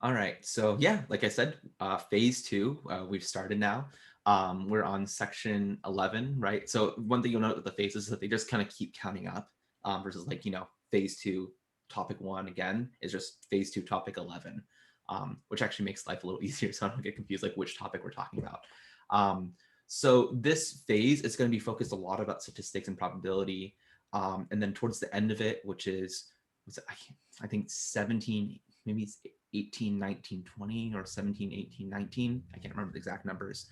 All right. So yeah, like I said, phase two, we've started now. We're on section 11, right? So one thing you'll note with the phases is that they just kind of keep counting up versus like, phase two, topic one again is just phase two, topic 11, which actually makes life a little easier. So I don't get confused like which topic we're talking about. Um, so this phase is going to be focused a lot about statistics and probability. And then towards the end of it, which is, I think 17, maybe it's 18, 19, 20, or 17, 18, 19. I can't remember the exact numbers.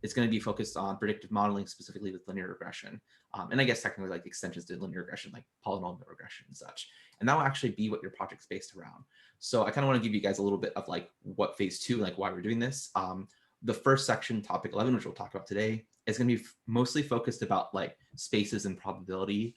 It's going to be focused on predictive modeling, specifically with linear regression. And I guess technically like extensions to linear regression, like polynomial regression and such. And that will actually be what your project's based around. So I kind of want to give you guys a little bit of like what phase two, like why we're doing this. The first section, topic 11, which we'll talk about today, is going to be mostly focused about like spaces and probability.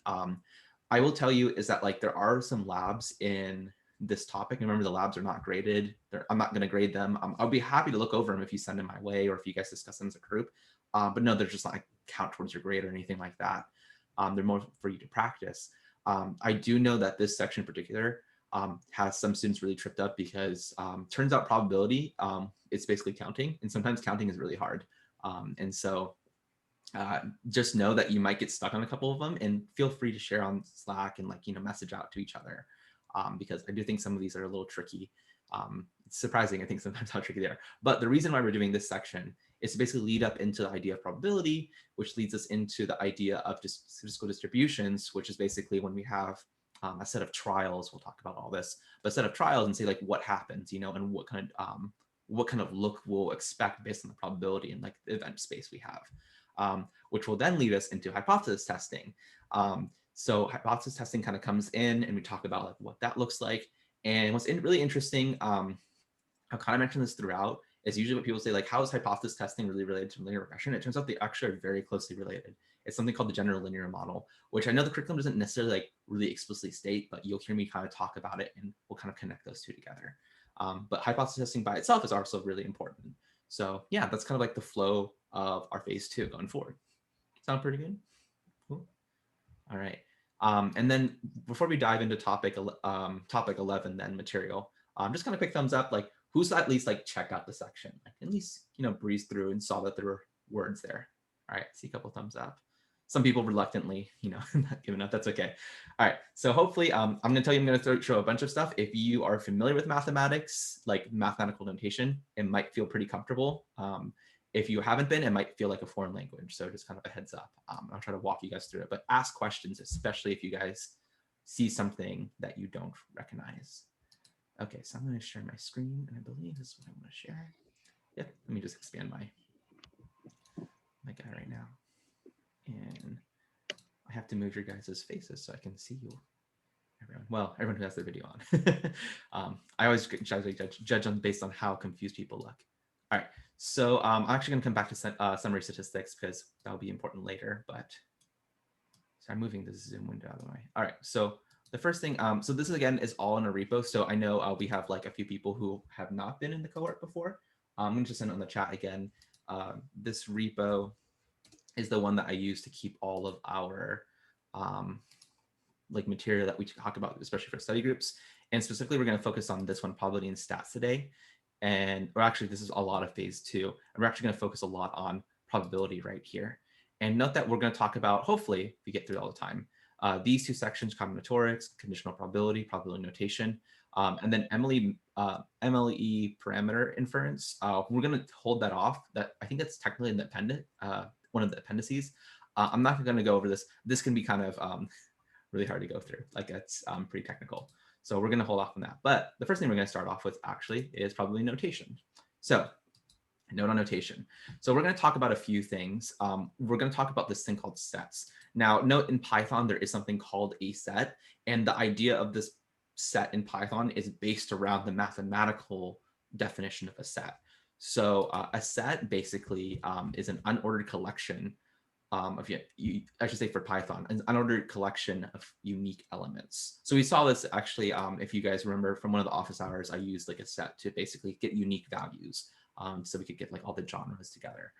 I will tell you is that like there are some labs in this topic. And remember, the labs are not graded. I'm not going to grade them. I'll be happy to look over them if you send them my way or if you guys discuss them as a group. But no, they're just not like count towards your grade or anything like that. They're more for you to practice. I do know that this section in particular has some students really tripped up because turns out probability, it's basically counting. And sometimes counting is really hard. And so just know that you might get stuck on a couple of them, and feel free to share on Slack and like, message out to each other. Because I do think some of these are a little tricky. It's surprising, I think, sometimes how tricky they are. But the reason why we're doing this section is to basically lead up into the idea of probability, which leads us into the idea of statistical distributions, which is basically when we have a set of trials. We'll talk about all this, but a set of trials and say like what happens, and what kind of look we'll expect based on the probability and like the event space we have, which will then lead us into hypothesis testing. So hypothesis testing kind of comes in and we talk about like what that looks like. And what's really interesting, I'll kind of mention this throughout, is usually what people say, like, how is hypothesis testing really related to linear regression? It turns out they actually are very closely related. It's something called the general linear model, which I know the curriculum doesn't necessarily like really explicitly state, but you'll hear me kind of talk about it and we'll kind of connect those two together. But hypothesis testing by itself is also really important. So yeah, that's kind of like the flow of our phase two going forward. Sound pretty good? Cool. All right. And then before we dive into topic 11, then material, just kind of quick thumbs up, like who's at least like checked out the section, like at least, breeze through and saw that there were words there. All right, see a couple thumbs up. Some people reluctantly, not giving up. That's okay. All right, so hopefully, I'm going to tell you, I'm going to show a bunch of stuff. If you are familiar with mathematics, like mathematical notation, it might feel pretty comfortable. If you haven't been, it might feel like a foreign language. So just kind of a heads up. I'll try to walk you guys through it, but ask questions, especially if you guys see something that you don't recognize. Okay, so I'm going to share my screen, and I believe this is what I'm going to share. Yeah, let me just expand my guy right now. And I have to move your guys' faces so I can see you. Everyone who has their video on. I always judge them based on how confused people look. All right, so I'm actually going to come back to summary statistics because that'll be important later, but so I'm moving the Zoom window out of the way. All right, so the first thing, so this is again is all in a repo. So I know we have like a few people who have not been in the cohort before. I'm going to just send it on the chat again. This repo is the one that I use to keep all of our like material that we talk about, especially for study groups. And specifically, we're going to focus on this one, probability and stats today. Or actually, this is a lot of phase two. And we're actually going to focus a lot on probability right here. And note that we're going to talk about, hopefully, if we get through it all the time, these two sections, combinatorics, conditional probability, probability notation, and then MLE parameter inference. We're going to hold that off. That I think that's technically an appendix, one of the appendices. I'm not going to go over this. This can be kind of really hard to go through. Like it's pretty technical. So we're going to hold off on that. But the first thing we're going to start off with actually is probability notation. So note on notation. So we're going to talk about a few things. We're going to talk about this thing called sets. Now, note in Python, there is something called a set. And the idea of this set in Python is based around the mathematical definition of a set. So a set basically is an unordered collection I should say for Python, an unordered collection of unique elements. So we saw this actually, if you guys remember from one of the office hours, I used like a set to basically get unique values. So we could get like all the genres together.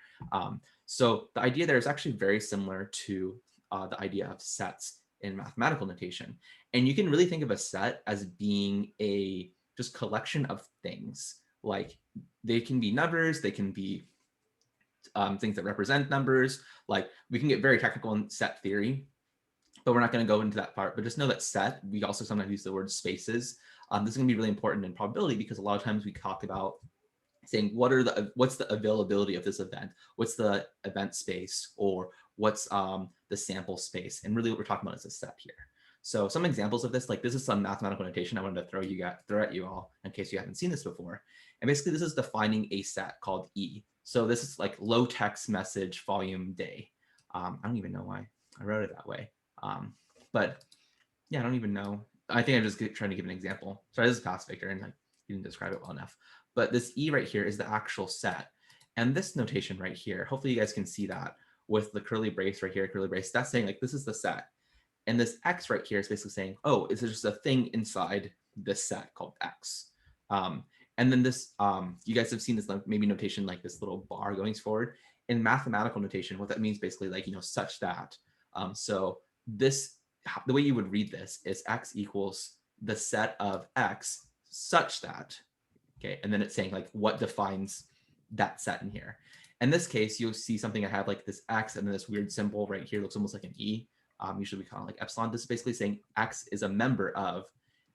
So the idea there is actually very similar to the idea of sets in mathematical notation. And you can really think of a set as being a just collection of things. Like they can be numbers, they can be things that represent numbers. Like we can get very technical in set theory, but we're not going to go into that part. But just know that set, we also sometimes use the word spaces. This is going to be really important in probability because a lot of times we talk about saying what's the availability of this event, what's the event space, or what's the sample space, and really what we're talking about is a set here. So some examples of this, like this is some mathematical notation I wanted to throw at you all in case you haven't seen this before. And basically this is defining a set called E. So this is like low text message volume day. I don't even know why I wrote it that way. But yeah, I don't even know. I think I'm just trying to give an example. Sorry, this is past Victor, and like you didn't describe it well enough. But this E right here is the actual set. And this notation right here, hopefully you guys can see that with the curly brace right here, curly brace, that's saying like this is the set. And this X right here is basically saying, oh, it's just a thing inside this set called X. And then this, you guys have seen this maybe notation like this little bar going forward. In mathematical notation, what that means basically like, such that. So this, the way you would read this is X equals the set of X such that, okay, and then it's saying like what defines that set in here. In this case, you'll see something I have like this X and then this weird symbol right here looks almost like an E. Usually we call it like epsilon. This is basically saying X is a member of,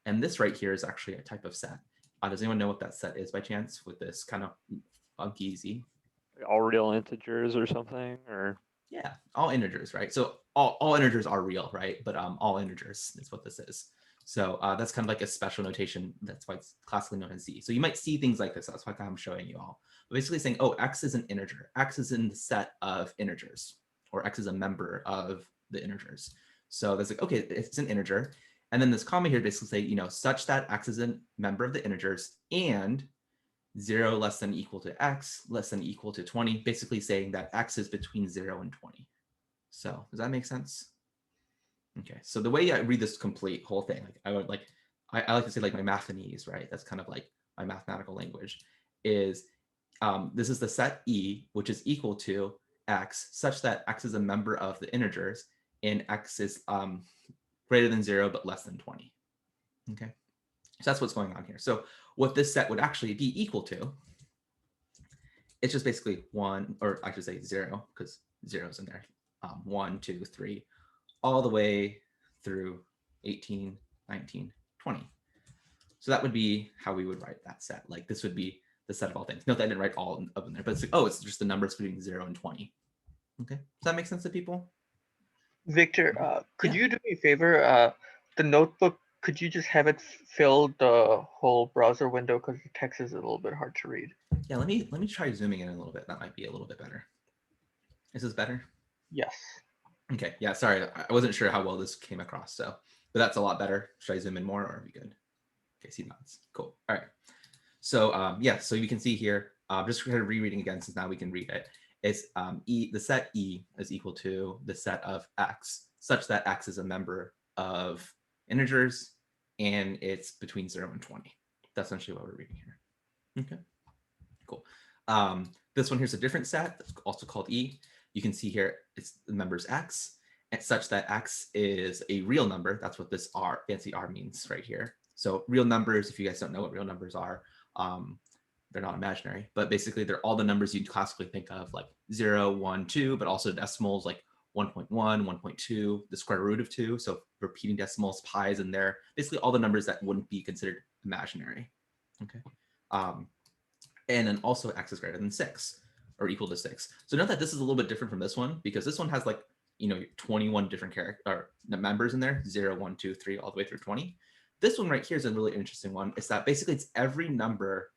and this right here is actually a type of set. Does anyone know what that set is by chance with this kind of funky easy? All real integers or something, or? Yeah, all integers, right? So all integers are real, right? But all integers is what this is. So that's kind of like a special notation. That's why it's classically known as Z. So you might see things like this. That's why I'm showing you all. But basically saying, oh, X is an integer. X is in the set of integers, or X is a member of the integers. So that's like, okay, it's an integer. And then this comma here basically say, such that X is a member of the integers and 0 less than equal to X less than equal to 20, basically saying that X is between 0 and 20. So does that make sense? Okay, so the way I read this complete whole thing, like I like to say like my mathanese, right? That's kind of like my mathematical language, is this is the set E, which is equal to X, such that X is a member of the integers, and X is greater than 0, but less than 20. Okay, so that's what's going on here. So what this set would actually be equal to, it's just basically 1, or I should say 0, because 0 is in there. 1, 2, 3, all the way through 18, 19, 20. So that would be how we would write that set. Like this would be the set of all things. Note that I didn't write all of them there, but it's like, oh, it's just the numbers between 0 and 20. Okay, does that make sense to people? Victor, could Yeah. you do me a favor? The notebook, could you just have it fill the whole browser window because the text is a little bit hard to read? Yeah, let me try zooming in a little bit. That might be a little bit better. Is this better? Yes. Okay, yeah, sorry. I wasn't sure how well this came across, so, but that's a lot better. Should I zoom in more or are we good? Okay, see nods. Cool. All right. So yeah, so you can see here, just kind of rereading again since now we can read it. It's the set E is equal to the set of X, such that X is a member of integers and it's between 0 and 20. That's essentially what we're reading here. Okay, cool. This one here's a different set that's also called E. You can see here it's the members X, and such that X is a real number. That's what this R, fancy R means right here. So real numbers, if you guys don't know what real numbers are, they're not imaginary, but basically they're all the numbers you'd classically think of, like 0, 1, 2, but also decimals like 1.1, 1.2, the square root of 2. So repeating decimals, pi's in there, basically all the numbers that wouldn't be considered imaginary. Okay. And then also X is greater than 6 or equal to 6. So note that this is a little bit different from this one because this one has like, 21 different members in there, 0, 1, 2, 3, all the way through 20. This one right here is a really interesting one. It's that basically it's every number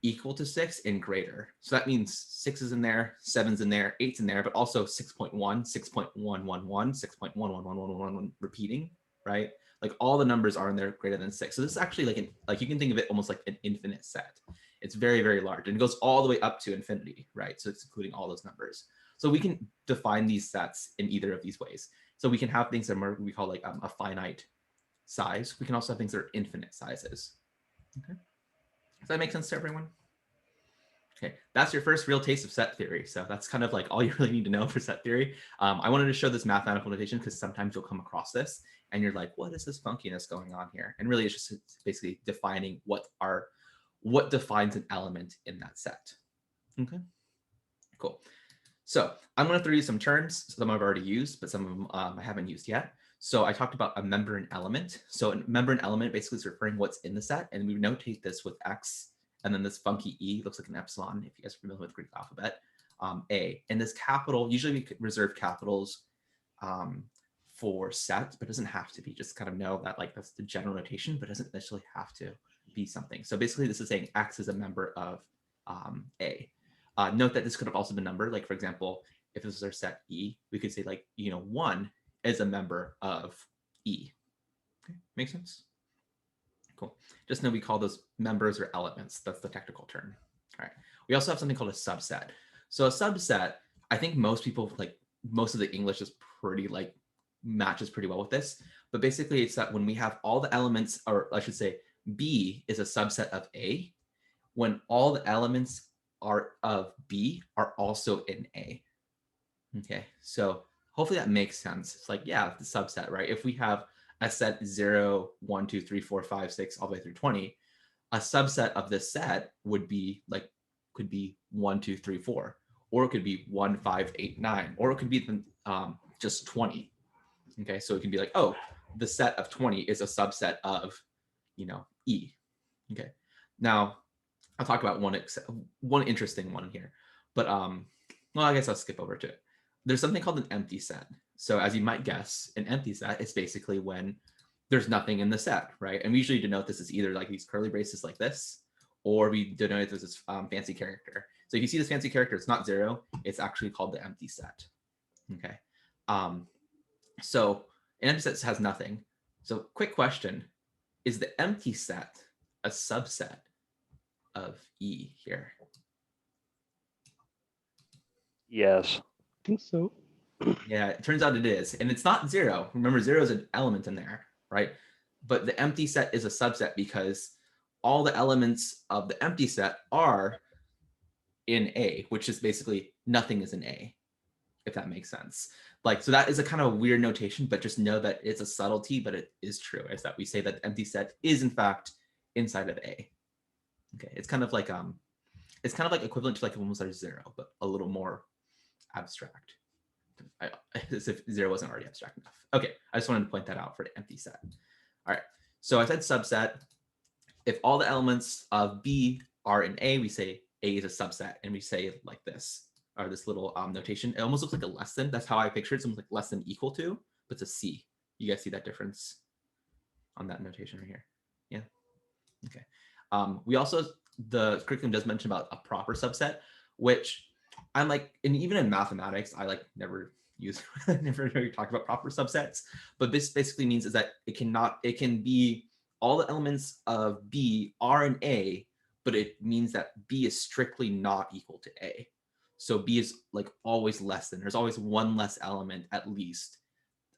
equal to 6 and greater. So that means 6 is in there, 7's in there, 8's in there, but also 6.1, 6.111, 6.11111 repeating, right? Like all the numbers are in there greater than 6. So this is actually like you can think of it almost like an infinite set. It's very, very large and it goes all the way up to infinity, right? So it's including all those numbers. So we can define these sets in either of these ways. So we can have things that we call like a finite size. We can also have things that are infinite sizes. Okay. Does that make sense to everyone? Okay, that's your first real taste of set theory. So that's kind of like all you really need to know for set theory. I wanted to show this mathematical notation because sometimes you'll come across this and you're like, what is this funkiness going on here? And really it's just basically defining what defines an element in that set. Okay, cool. So I'm going to throw you some terms. Some I've already used, but some of them I haven't used yet. So I talked about a membrane element. So a membrane element basically is referring what's in the set, and we notate this with X, and then this funky E looks like an epsilon, if you guys are familiar with Greek alphabet, A. And this capital, usually we reserve capitals for set, but it doesn't have to be. Just kind of know that like that's the general notation, but it doesn't necessarily have to be something. So basically this is saying X is a member of A. Note that this could have also been numbered. Like for example, if this is our set E, we could say like, 1 is a member of E. Okay, make sense? Cool. Just know we call those members or elements. That's the technical term. All right. We also have something called a subset. So a subset, I think most people, like most of the English is pretty like matches pretty well with this. But basically it's that when we have all the elements, or I should say B is a subset of A, when all the elements of B are also in A. Okay, so hopefully that makes sense. It's like, yeah, the subset, right? If we have a set 0, 1, 2, 3, 4, 5, 6, all the way through 20, a subset of this set would be like, could be 1, 2, 3, 4, or it could be 1, 5, 8, 9, or it could be just 20. Okay, so it can be like, oh, the set of 20 is a subset of, E. Okay, now I'll talk about one interesting one here, but well, I guess I'll skip over to it. There's something called an empty set. So as you might guess, an empty set is basically when there's nothing in the set, right? And we usually denote this as either like these curly braces like this, or we denote this as fancy character. So if you see this fancy character, it's not 0. It's actually called the empty set. Okay. So an empty set has nothing. So quick question, is the empty set a subset of E here? Yes. I think so. Yeah, it turns out it is. And it's not 0. Remember, 0 is an element in there, right? But the empty set is a subset because all the elements of the empty set are in A, which is basically nothing is in A, if that makes sense. Like, so that is a kind of weird notation, but just know that it's a subtlety, but it is true, is that we say that the empty set is in fact inside of A. Okay, it's kind of like equivalent to like almost like 0, but a little more abstract. As if 0 wasn't already abstract enough. Okay, I just wanted to point that out for the empty set. All right, so I said subset. If all the elements of B are in A, we say A is a subset, and we say it like this, or this little notation. It almost looks like a less than. That's how I picture it. It's almost like less than equal to, but it's a C. You guys see that difference on that notation right here? Yeah. Okay. We also, the curriculum does mention about a proper subset, which I'm like, and even in mathematics, I like never really talk about proper subsets, but this basically means is that it can be all the elements of B are in A, but it means that B is strictly not equal to A. So B is like always less than, there's always one less element at least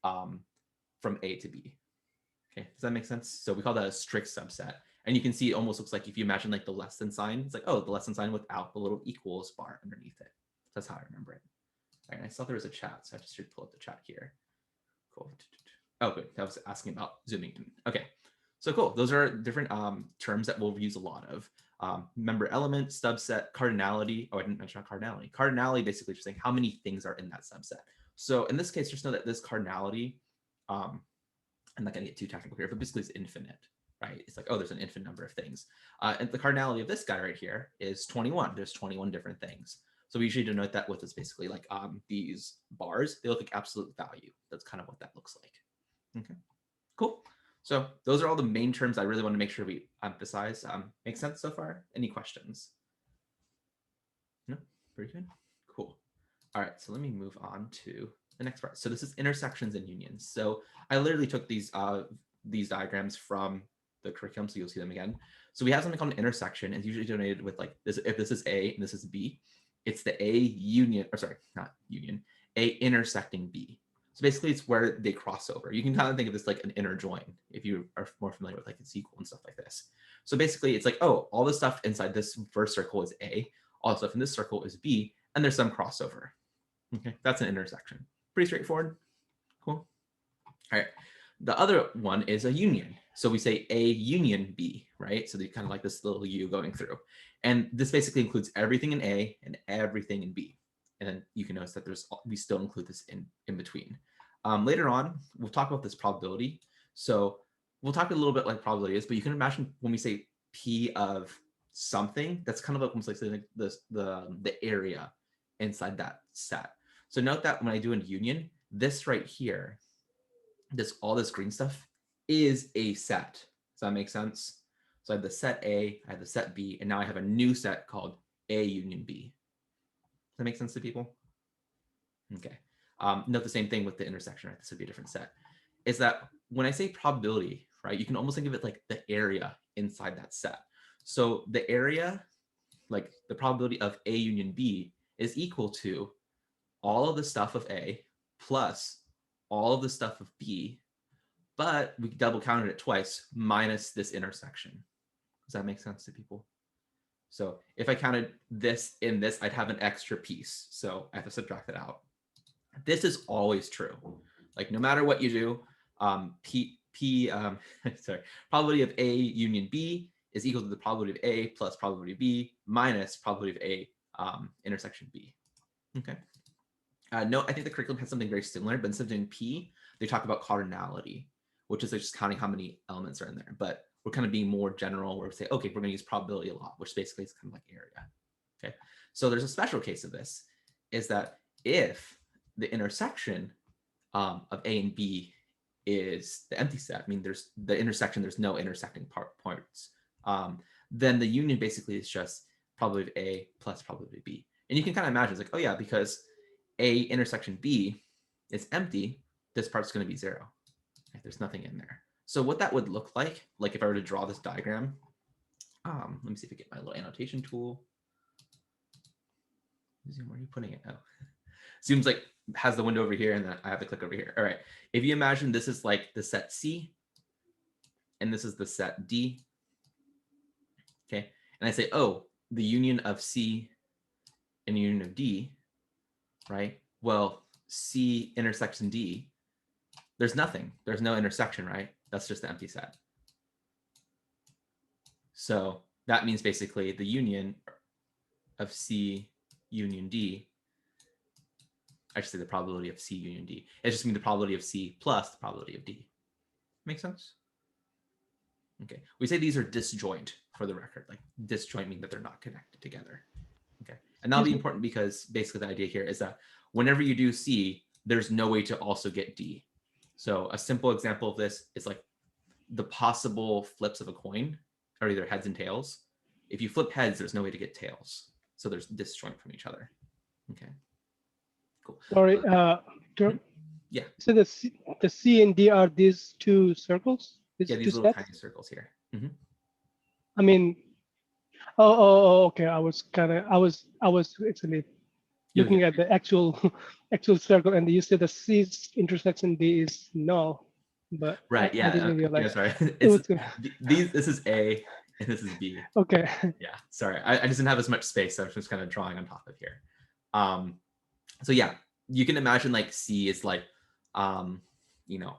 from A to B. Okay, does that make sense? So we call that a strict subset. And you can see it almost looks like if you imagine like the less than sign, it's like, oh, the less than sign without the little equals bar underneath it. That's how I remember it. All right, I saw there was a chat, so I just should pull up the chat here. Cool. Oh, good. I was asking about zooming in. Okay, so cool. Those are different terms that we'll use a lot of. Member element, subset, cardinality. Oh, I didn't mention cardinality. Cardinality basically just saying how many things are in that subset. So in this case, just know that this cardinality, I'm not going to get too technical here, but basically it's infinite. Right? It's like, oh, there's an infinite number of things. And the cardinality of this guy right here is 21. There's 21 different things. So we usually denote that with, it's basically like these bars, they look like absolute value. That's kind of what that looks like. Okay, cool. So those are all the main terms I really want to make sure we emphasize. Make sense so far? Any questions? No? Pretty good? Cool. All right, so let me move on to the next part. So this is intersections and unions. So I literally took these diagrams from the curriculum, so you'll see them again. So we have something called an intersection, and it's usually denoted with like this. If this is A and this is B, it's the A union, or sorry, not union, A intersecting B. So basically it's where they cross over. You can kind of think of this like an inner join if you are more familiar with like a sequel and stuff like this. So basically it's like, oh, all the stuff inside this first circle is A. all the stuff in this circle is B, and there's some crossover. Okay, that's an intersection. Pretty straightforward. Cool. All right. The other one is a union. So we say A union B, right? So they kind of like this little U going through. And this basically includes everything in A and everything in B. And then you can notice that we still include this in between. Later on, we'll talk about this probability. So we'll talk a little bit like probability is, but you can imagine when we say P of something, that's kind of almost like the area inside that set. So note that when I do a union, this right here, all this green stuff is a set. Does that make sense? So I have the set A, I have the set B, and now I have a new set called A union B. Does that make sense to people? Okay. Note the same thing with the intersection, right? This would be a different set. Is that when I say probability, right, you can almost think of it like the area inside that set. So the area, like the probability of A union B, is equal to all of the stuff of A plus all of the stuff of B, but we double counted it twice minus this intersection. Does that make sense to people? So if I counted this in this, I'd have an extra piece. So I have to subtract that out. This is always true. Like no matter what you do, probability of A union B is equal to the probability of A plus probability of B minus probability of A intersection B. Okay. No, I think the curriculum has something very similar, but instead of doing P, they talk about cardinality, which is just counting how many elements are in there. But we're kind of being more general where we say, okay, we're going to use probability a lot, which basically is kind of like area. Okay. So there's a special case of this, is that if the intersection of A and B is the empty set, I mean, there's the intersection, there's no intersecting parts, then the union basically is just probability of A plus probability of B. And you can kind of imagine, it's like, oh yeah, because A intersection B is empty, this part's going to be 0. Okay, there's nothing in there. So what that would look like if I were to draw this diagram, let me see if I get my little annotation tool. Zoom, where are you putting it? Oh, Zoom's like has the window over here, and then I have to click over here. All right. If you imagine this is like the set C, and this is the set D. Okay. And I say, oh, the union of C and union of D, right? Well, C intersection D, there's nothing. There's no intersection, right? That's just the empty set. So that means basically the union of C union D, I should say the probability of C union D. It just means the probability of C plus the probability of D. Make sense? Okay. We say these are disjoint for the record. Like disjoint means that they're not connected together. Okay. And that'll be important because basically the idea here is that whenever you do C, there's no way to also get D. So a simple example of this is like the possible flips of a coin are either heads and tails. If you flip heads, there's no way to get tails. So there's disjoint from each other. Okay. Cool. Sorry, yeah. So the C and D are these two circles? Yeah, these two little sets? tiny circles here. Mm-hmm. I mean, okay. I was actually looking at the actual circle, and you said the C intersection D is null, but right. Yeah. I didn't realize. Yeah, sorry. This is A and this is B. Okay. Yeah. Sorry, I just didn't have as much space. So I was just kind of drawing on top of here. So yeah, you can imagine like C is like, you know,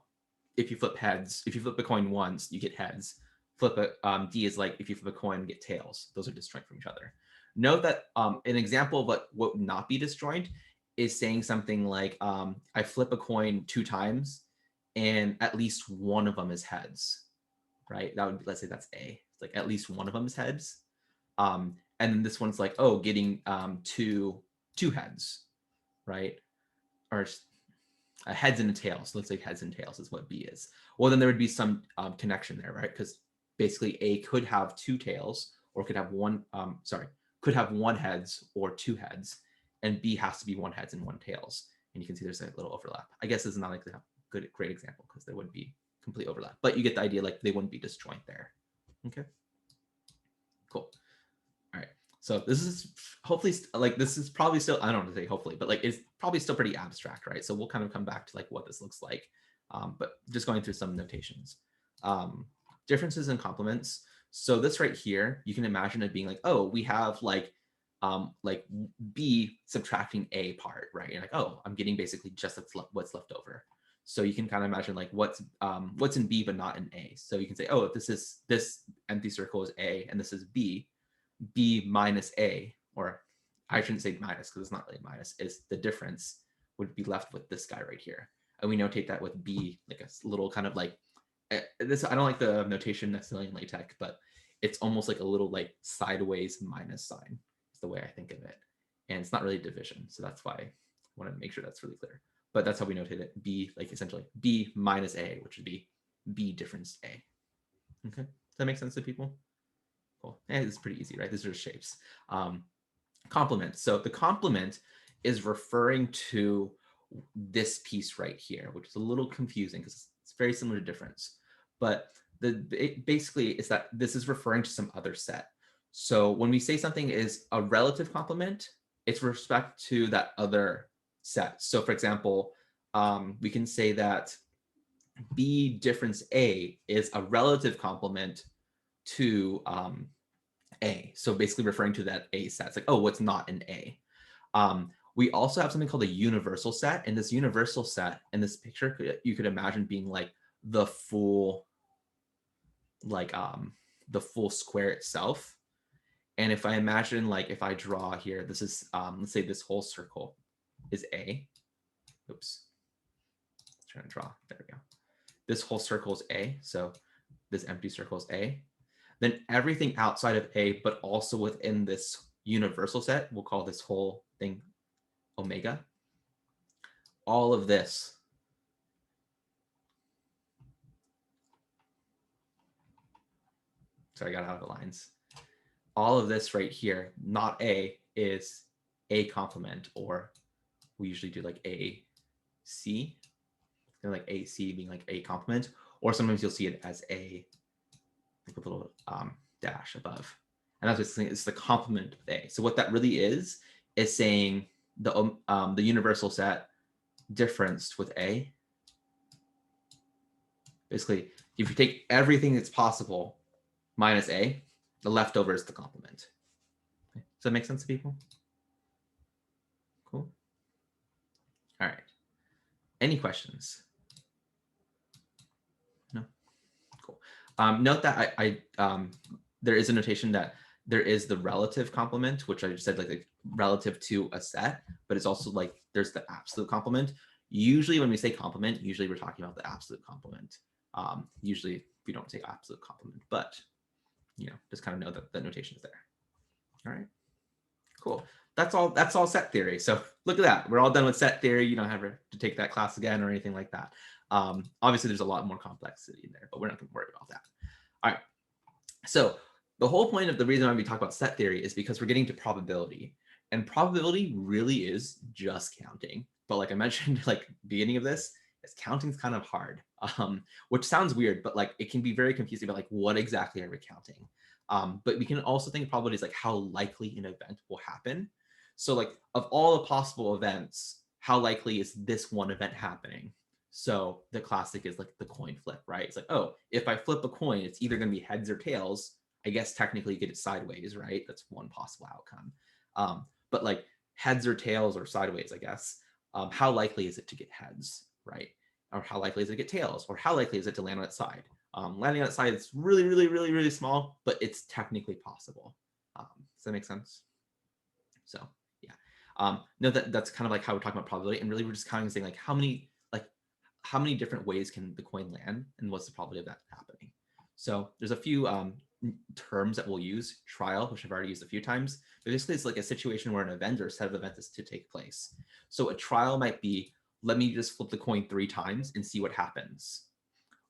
if you flip heads, if you flip a coin once, you get heads. Flip a D is like if you flip a coin and get tails. Those are disjoint from each other. Note that an example of what would not be disjoint is saying something like I flip a coin 2 times and at least one of them is heads, right? That would be, let's say that's A. It's like at least one of them is heads. And then this one's like, oh, getting two heads, right? Or heads and a tail. So let's say heads and tails is what B is. Well, then there would be some connection there, right? Because basically A could have 2 tails or could have could have 1 heads or 2 heads, and B has to be 1 heads and 1 tails. And you can see there's a little overlap. I guess this is not like a great example because there wouldn't be complete overlap, but you get the idea, like they wouldn't be disjoint there. Okay, cool. All right, so this is hopefully like this is probably still, I don't want to say hopefully, but like it's probably still pretty abstract, right? So we'll kind of come back to like what this looks like, but just going through some notations. Differences in complements. So this right here, you can imagine it being like, oh, we have like like B subtracting A part, right? You're like, oh, I'm getting basically just what's left over. So you can kind of imagine like what's in B but not in A. So you can say, oh, if this empty circle is A and this is B, B minus A, or I shouldn't say minus because it's not really minus, is the difference would be left with this guy right here. And we notate that with B, like a little kind of like this. I don't like the notation necessarily in LaTeX, but it's almost like a little like sideways minus sign is the way I think of it. And it's not really division. So that's why I want to make sure that's really clear. But that's how we notate it. B, like essentially B minus A, which would be B difference A. Okay, does that make sense to people? Cool. And it's pretty easy, right? These are shapes. Complement. So the complement is referring to this piece right here, which is a little confusing because it's very similar to difference. But basically is that this is referring to some other set. So when we say something is a relative complement, it's with respect to that other set. So for example, we can say that B difference A is a relative complement to A. So basically referring to that A set. It's like, oh, what's not an A? We also have something called a universal set. And this universal set in this picture, you could imagine being like the full, like the full square itself. And if I imagine, like if I draw here, this is, let's say this whole circle is A. Oops, trying to draw, there we go. This whole circle is A, so this empty circle is A. Then everything outside of A, but also within this universal set, we'll call this whole thing omega. All of this sorry, I got out of the lines. All of this right here, not A, is A complement, or we usually do like AC, like AC being like A complement, or sometimes you'll see it as A, like a little dash above. And that's what it's the complement of A. So what that really is saying the universal set difference with A. Basically, if you take everything that's possible minus A, the leftover is the complement. Okay. Does that make sense to people? Cool. All right. Any questions? No? Cool. Note that I there is a notation that there is the relative complement, which I just said like relative to a set, but it's also like there's the absolute complement. Usually when we say complement, usually we're talking about the absolute complement. Usually we don't say absolute complement, but you know, just kind of know that the notation is there. All right, cool. That's all set theory. So look at that. We're all done with set theory. You don't have to take that class again or anything like that. Obviously, there's a lot more complexity in there, but we're not going to worry about that. All right. So the whole point of the reason why we talk about set theory is because we're getting to probability. And probability really is just counting. But like I mentioned, like beginning of this, is counting's kind of hard, which sounds weird, but like it can be very confusing about like what exactly are we counting. But we can also think of probabilities like how likely an event will happen. So like of all the possible events, how likely is this one event happening? So the classic is like the coin flip, right? It's like, oh, if I flip a coin, it's either going to be heads or tails. I guess technically you get it sideways, right? That's one possible outcome. But like heads or tails or sideways, I guess, how likely is it to get heads, right? Or how likely is it to get tails? Or how likely is it to land on its side? Landing on its side is really, really, really, really small, but it's technically possible. Does that make sense? So yeah, no, that's kind of like how we're talking about probability, and really we're just counting, saying like how many different ways can the coin land, and what's the probability of that happening. So there's a few terms that we'll use. Trial, which I've already used a few times, but basically it's like a situation where an event or a set of events is to take place. So a trial might be, let me just flip the coin 3 times and see what happens.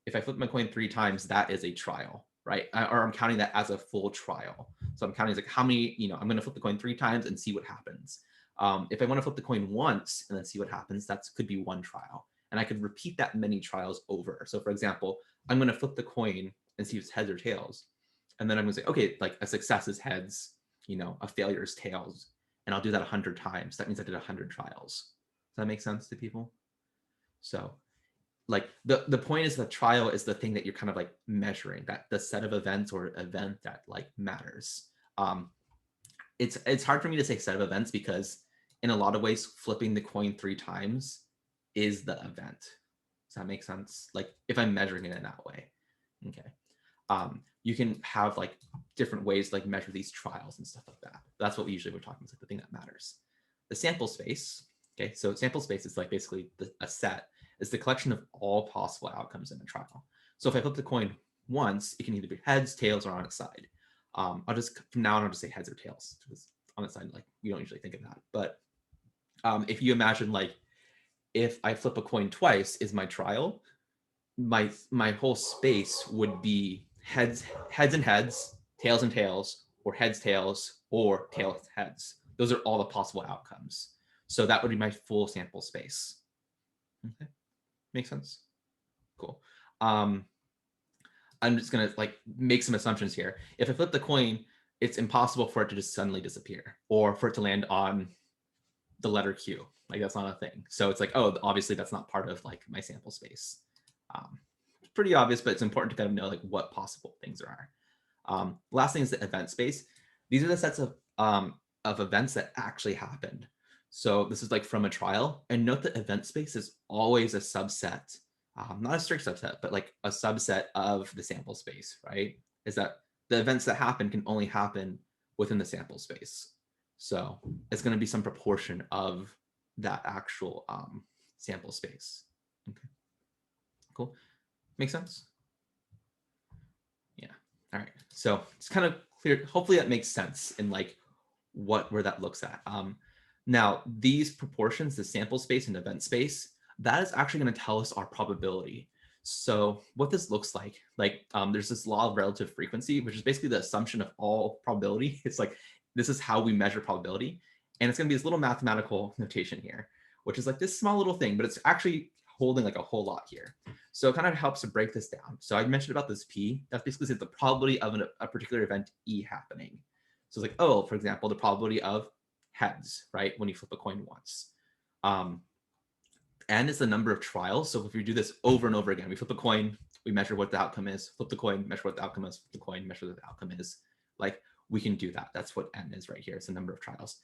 If I flip my coin 3 times, that is a trial, right? Or I'm counting that as a full trial. So I'm counting like how many, you know, I'm going to flip the coin 3 times and see what happens. If I want to flip the coin once and then see what happens, that could be 1 trial. And I could repeat that many trials over. So for example, I'm going to flip the coin and see if it's heads or tails. And then I'm going to say, okay, like a success is heads, you know, a failure is tails. And I'll do that 100 times. That means I did 100 trials. Does that make sense to people? So like the point is the trial is the thing that you're kind of like measuring, that the set of events or event that like matters. it's hard for me to say set of events because in a lot of ways, flipping the coin 3 times is the event. Does that make sense? Like if I'm measuring it in that way. Okay. You can have like different ways to like measure these trials and stuff like that. That's what we usually we're talking about, like the thing that matters. The sample space. Okay, so sample space is like basically a set. It's the collection of all possible outcomes in a trial. So if I flip the coin once, it can either be heads, tails, or on its side. I'll just from now on I'll just say heads or tails because on its side like we don't usually think of that. But if you imagine like if I flip a coin twice is my trial, my whole space would be heads and heads, tails and tails, or heads tails, or tails heads. Those are all the possible outcomes. So that would be my full sample space. Okay, makes sense. Cool. I'm just gonna like make some assumptions here. If I flip the coin, it's impossible for it to just suddenly disappear or for it to land on the letter Q. Like that's not a thing. So it's like, oh, obviously that's not part of like my sample space. It's pretty obvious, but it's important to kind of know like what possible things there are. Last thing is the event space. These are the sets of events that actually happened. So this is like from a trial, and note that event space is always a subset, not a strict subset, but like a subset of the sample space, right? Is that the events that happen can only happen within the sample space. So it's going to be some proportion of that actual sample space. Okay, cool. Make sense? Yeah. All right. So it's kind of clear. Hopefully that makes sense in like where that looks at. Now these proportions, the sample space and event space, that is actually going to tell us our probability. So what this looks like there's this law of relative frequency, which is basically the assumption of all probability. It's like, this is how we measure probability. And it's going to be this little mathematical notation here, which is like this small little thing, but it's actually holding like a whole lot here. So it kind of helps to break this down. So I mentioned about this P, that's basically the probability of a particular event E happening. So it's like, oh, for example, the probability of heads, right? When you flip a coin once. N is the number of trials. So if we do this over and over again, we flip a coin, we measure what the outcome is, flip the coin, measure what the outcome is, flip the coin, measure what the outcome is. Like we can do that. That's what N is right here. It's the number of trials.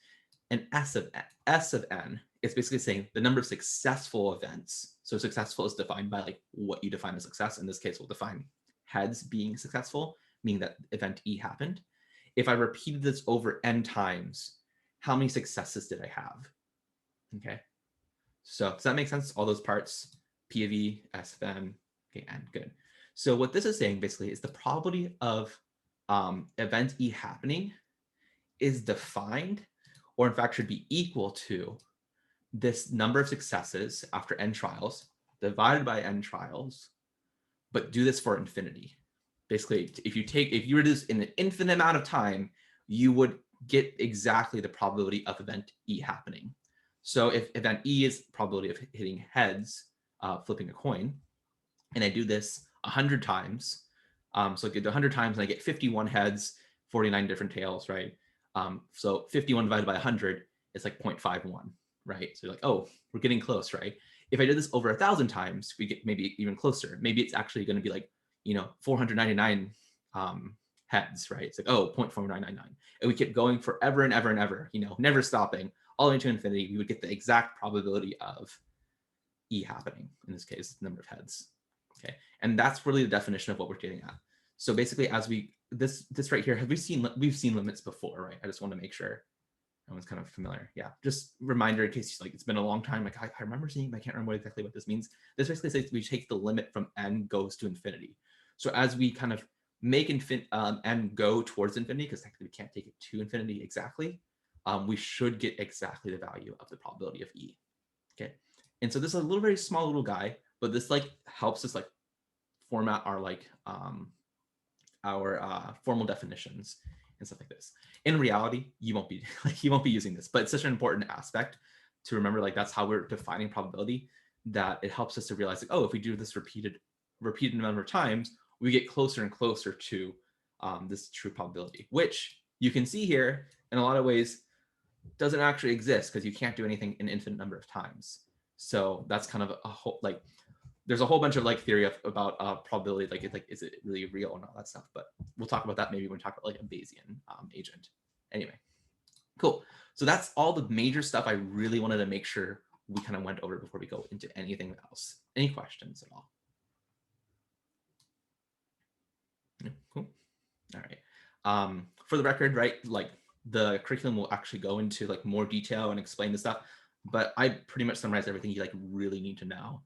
And S of N is basically saying the number of successful events. So successful is defined by like what you define as success. In this case, we'll define heads being successful, meaning that event E happened. If I repeated this over N times, how many successes did I have? Okay. So does that make sense? All those parts, P of E, S of N, okay, N, good. So what this is saying basically is the probability of event E happening is defined, or in fact should be equal to this number of successes after N trials divided by N trials, but do this for infinity. Basically, if you were to do this in an infinite amount of time, you would get exactly the probability of event E happening. So if event E is probability of hitting heads, flipping a coin, and I do this 100 times, so I get 100 times and I get 51 heads, 49 different tails, right? So 51 divided by 100 is like 0.51, right? So you're like, oh, we're getting close, right? If I did this over 1,000 times, we get maybe even closer. Maybe it's actually going to be like, 499 heads, right? It's like, oh, 0.4999. And we keep going forever and ever and ever, never stopping, all the way to infinity. We would get the exact probability of E happening, in this case, number of heads. Okay, and that's really the definition of what we're getting at. So basically, as this right here, we've seen limits before, right? I just want to make sure everyone's kind of familiar. Yeah, just reminder in case like it's been a long time. Like I remember seeing, but I can't remember exactly what this means. This basically says we take the limit from N goes to infinity. So as we kind of make N go towards infinity, because technically we can't take it to infinity exactly, we should get exactly the value of the probability of E. Okay, and so this is a very small little guy, but this like helps us like format our like formal definitions and stuff like this. In reality, you won't be using this, but it's such an important aspect to remember. Like that's how we're defining probability, that it helps us to realize like, oh, if we do this repeated number of times, we get closer and closer to this true probability, which you can see here in a lot of ways doesn't actually exist because you can't do anything an infinite number of times. So that's kind of a whole like there's a whole bunch of like theory about probability, like is it really real and all that stuff. But we'll talk about that maybe when we talk about like a Bayesian agent. Anyway, Cool. So that's all the major stuff I really wanted to make sure we kind of went over before we go into anything else. Any questions at all? Yeah, cool. All right. For the record, right, like the curriculum will actually go into like more detail and explain the stuff, but I pretty much summarized everything you like really need to know.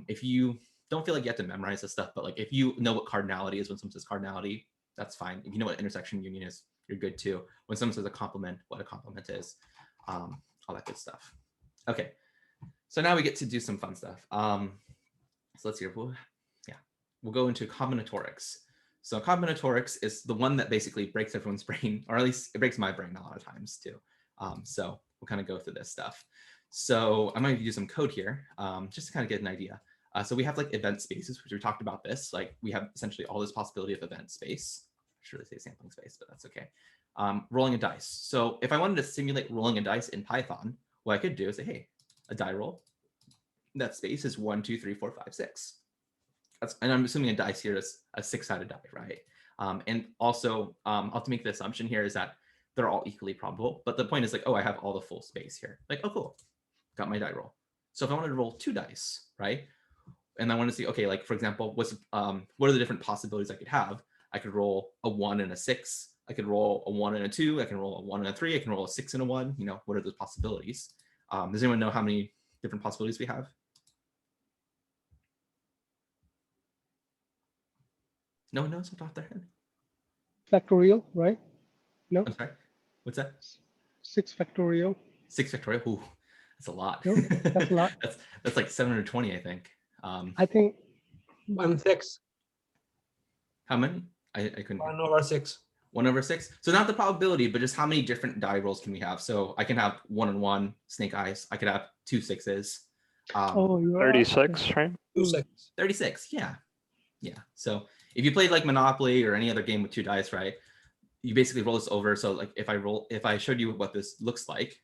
If you don't feel like you have to memorize this stuff, but like if you know what cardinality is when someone says cardinality, that's fine. If you know what intersection union is, you're good too. When someone says a complement, what a complement is, all that good stuff. Okay, so now we get to do some fun stuff. So let's see. We'll go into combinatorics. So combinatorics is the one that basically breaks everyone's brain, or at least it breaks my brain a lot of times too. So we'll kind of go through this stuff. So I'm going to use some code here just to kind of get an idea. So we have like event spaces, which we talked about this. Like we have essentially all this possibility of event space. I should really say sampling space, but that's okay. Rolling a dice. So if I wanted to simulate rolling a dice in Python, what I could do is say, hey, a die roll. That space is 1, 2, 3, 4, 5, 6. And I'm assuming a dice here is a 6-sided die, right? And also, I'll have to make the assumption here is that they're all equally probable. But the point is like, oh, I have all the full space here. Like, oh, cool, got my die roll. So if I wanted to roll 2 dice, right? And I want to see, okay, like for example, what are the different possibilities I could have? I could roll a 1 and a 6. I could roll a 1 and a 2. I can roll a 1 and a 3. I can roll a 6 and a 1. You know, what are those possibilities? Does anyone know how many different possibilities we have? No one knows off the top of their head. Factorial, right? No. I'm sorry. What's that? 6 factorial. 6 factorial. Ooh, that's a lot. No, that's a lot. that's like 720, I think. I think 1 6. How many? I couldn't. 1 over 6. 1 over 6. So not the probability, but just how many different die rolls can we have? So I can have 1 and 1 snake eyes. I could have 2 6s. oh, you're 36, right? 2 6. 36. Yeah. Yeah. So if you played like Monopoly or any other game with 2 dice, right? You basically roll this over. So like if I showed you what this looks like,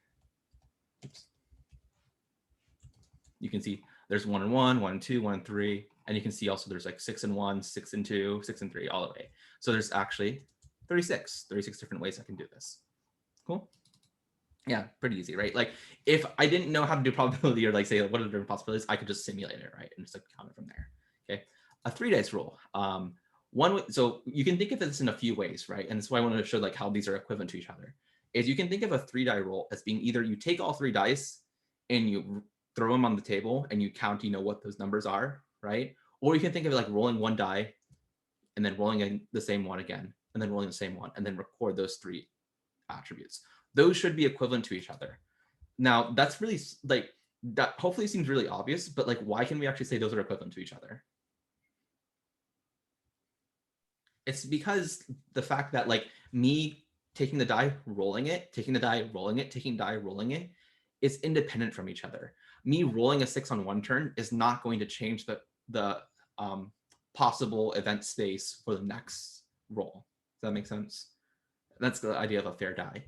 oops, you can see there's 1 and 1, 1 and 2, 1 and 3. And you can see also there's like 6 and 1, 6 and 2, 6 and 3, all the way. So there's actually 36 different ways I can do this. Cool. Yeah, pretty easy, right? Like if I didn't know how to do probability or like say what are the different possibilities, I could just simulate it, right? And just like count it from there. Okay. A 3 dice roll. One way, so you can think of this in a few ways, right? And that's why I wanted to show like how these are equivalent to each other. Is you can think of a 3 die roll as being either you take all 3 dice and you throw them on the table and you count, you know, what those numbers are, right? Or you can think of it like rolling 1 die and then rolling in the same one again, and then rolling the same one, and then record those 3 attributes. Those should be equivalent to each other. Now that's really like, that hopefully seems really obvious, but like, why can we actually say those are equivalent to each other? It's because the fact that like me taking the die, rolling it, taking the die, rolling it, taking die, rolling it, is independent from each other. Me rolling a 6 on one turn is not going to change the possible event space for the next roll. Does that make sense? That's the idea of a fair die.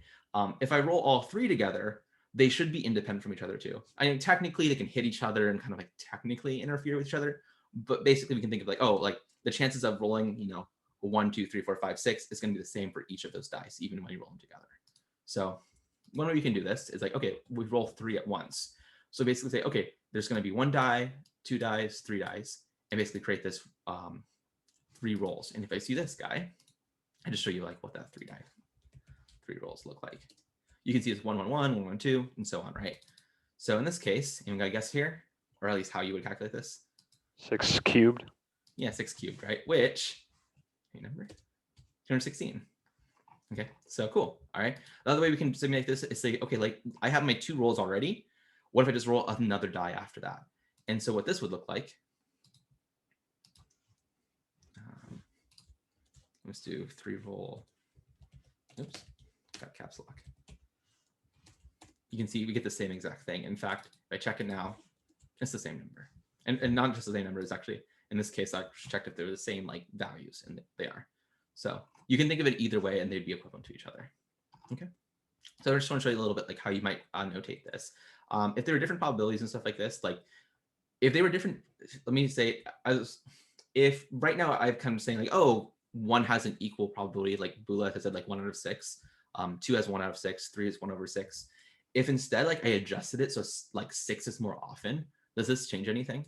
If I roll all 3 together, they should be independent from each other too. I mean, technically they can hit each other and kind of like technically interfere with each other, but basically we can think of like, oh, like the chances of rolling, you know, 1, 2, 3, 4, 5, 6 is going to be the same for each of those dice, even when you roll them together. So one way you can do this is like, okay, we roll 3 at once. So basically say, okay, there's going to be 1 die, 2 dice, 3 dice, and basically create this 3 rolls. And if I see this guy, I just show you like what that 3 rolls look like. You can see it's 1, 1, 1, 1, 1, 2, and so on, right? So in this case, you got to guess here, or at least how you would calculate this? 6 cubed. Yeah, 6 cubed, right? Which number 216. Okay, so cool. All right, the other way we can simulate this is say, okay, like I have my 2 rolls already. What if I just roll another die after that? And so what this would look like, let's do 3 roll. Oops, got caps lock. You can see we get the same exact thing. In fact, if I check it now, it's the same number. And not just the same number, it's actually, in this case, I checked if they're the same like values, and they are. So you can think of it either way and they'd be equivalent to each other. Okay. So I just want to show you a little bit like how you might annotate this. If there are different probabilities and stuff like this, like if they were different, let me say, if right now I'm kind of saying like, oh, one has an equal probability, like Bula has said like 1 out of 6. 2 has 1 out of 6, 3 is 1 over 6. If instead like I adjusted it so like 6 is more often, does this change anything?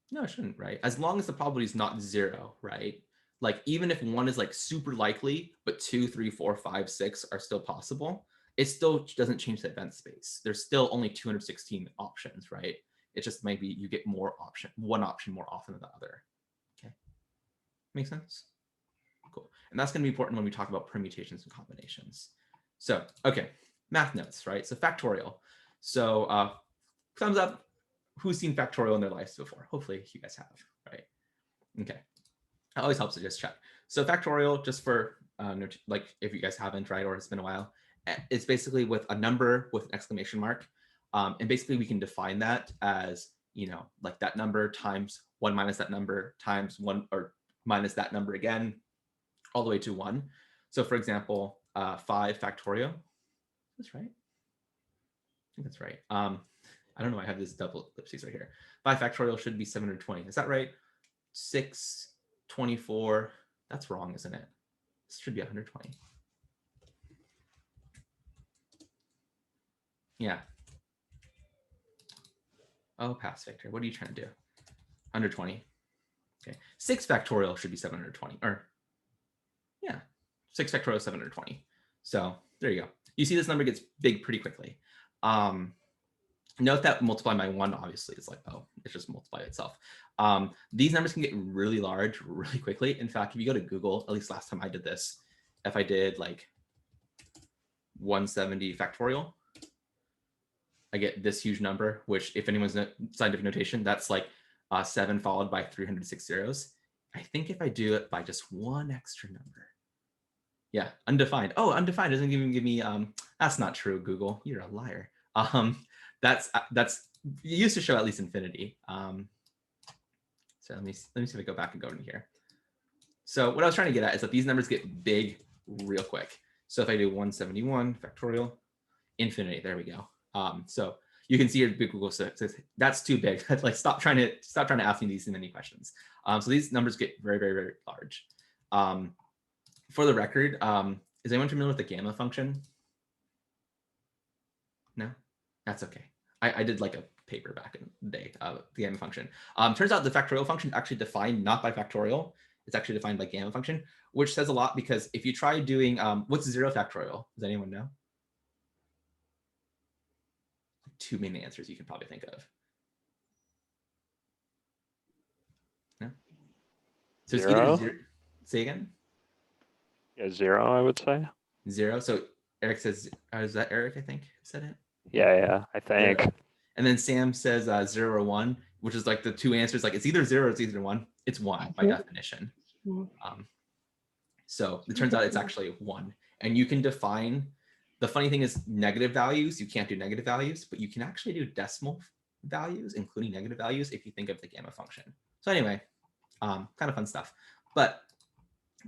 No, it shouldn't, right? As long as the probability is not 0, right? Like even if 1 is like super likely, but 2, 3, 4, 5, 6 are still possible, it still doesn't change the event space. There's still only 216 options, right? It just might be you get one option more often than the other. Okay, make sense? Cool. And that's going to be important when we talk about permutations and combinations. So, okay, math notes, right? So factorial. So thumbs up. Who's seen factorial in their lives before? Hopefully you guys have, right? Okay. It always helps to just check. So factorial, just for like if you guys haven't, right, or it's been a while, it's basically with a number with an exclamation mark. And basically we can define that as, you know, like that number times 1 minus that number times 1 or minus that number again, all the way to 1. So for example, 5 factorial. That's right. I think that's right. I don't know. I have this double ellipses right here. 5 factorial should be 720. Is that right? 6, 24. That's wrong, isn't it? This should be 120. Yeah. Oh, pass Victor. What are you trying to do? 120. Okay. 6 factorial should be 720. Or yeah, 6 factorial is 720. So there you go. You see this number gets big pretty quickly. Note that multiply by 1 obviously is like, oh, it's just multiply itself. These numbers can get really large really quickly. In fact, if you go to Google, at least last time I did this, if I did like 170 factorial, I get this huge number, which if anyone's scientific notation, that's like 7 followed by 306 zeros. I think if I do it by just one extra number, yeah, undefined. Oh, undefined doesn't even give me, that's not true, Google. You're a liar. That's it used to show at least infinity. So let me see if I go back and go in here. So what I was trying to get at is that these numbers get big real quick. So if I do 171 factorial, infinity, there we go. So you can see your big Google says that's too big. Like stop trying to ask me these many questions. So these numbers get very, very, very large. For the record, is anyone familiar with the gamma function? No, that's okay. I did like a paper back in the day, the gamma function. Turns out the factorial function actually defined not by factorial. It's actually defined by gamma function, which says a lot because if you try doing, what's 0 factorial? Does anyone know? Too many answers you can probably think of. No? So it's either 0. Say again? Yeah, 0, I would say. 0. So Eric says, is that Eric, I think, said it? Yeah, I think. 0. And then Sam says 0 or 1, which is like the two answers. Like it's either 0 or it's either 1. It's 1 by definition. So it turns out it's actually 1. And you can define, the funny thing is negative values, you can't do negative values, but you can actually do decimal values, including negative values, if you think of the gamma function. So anyway, kind of fun stuff. But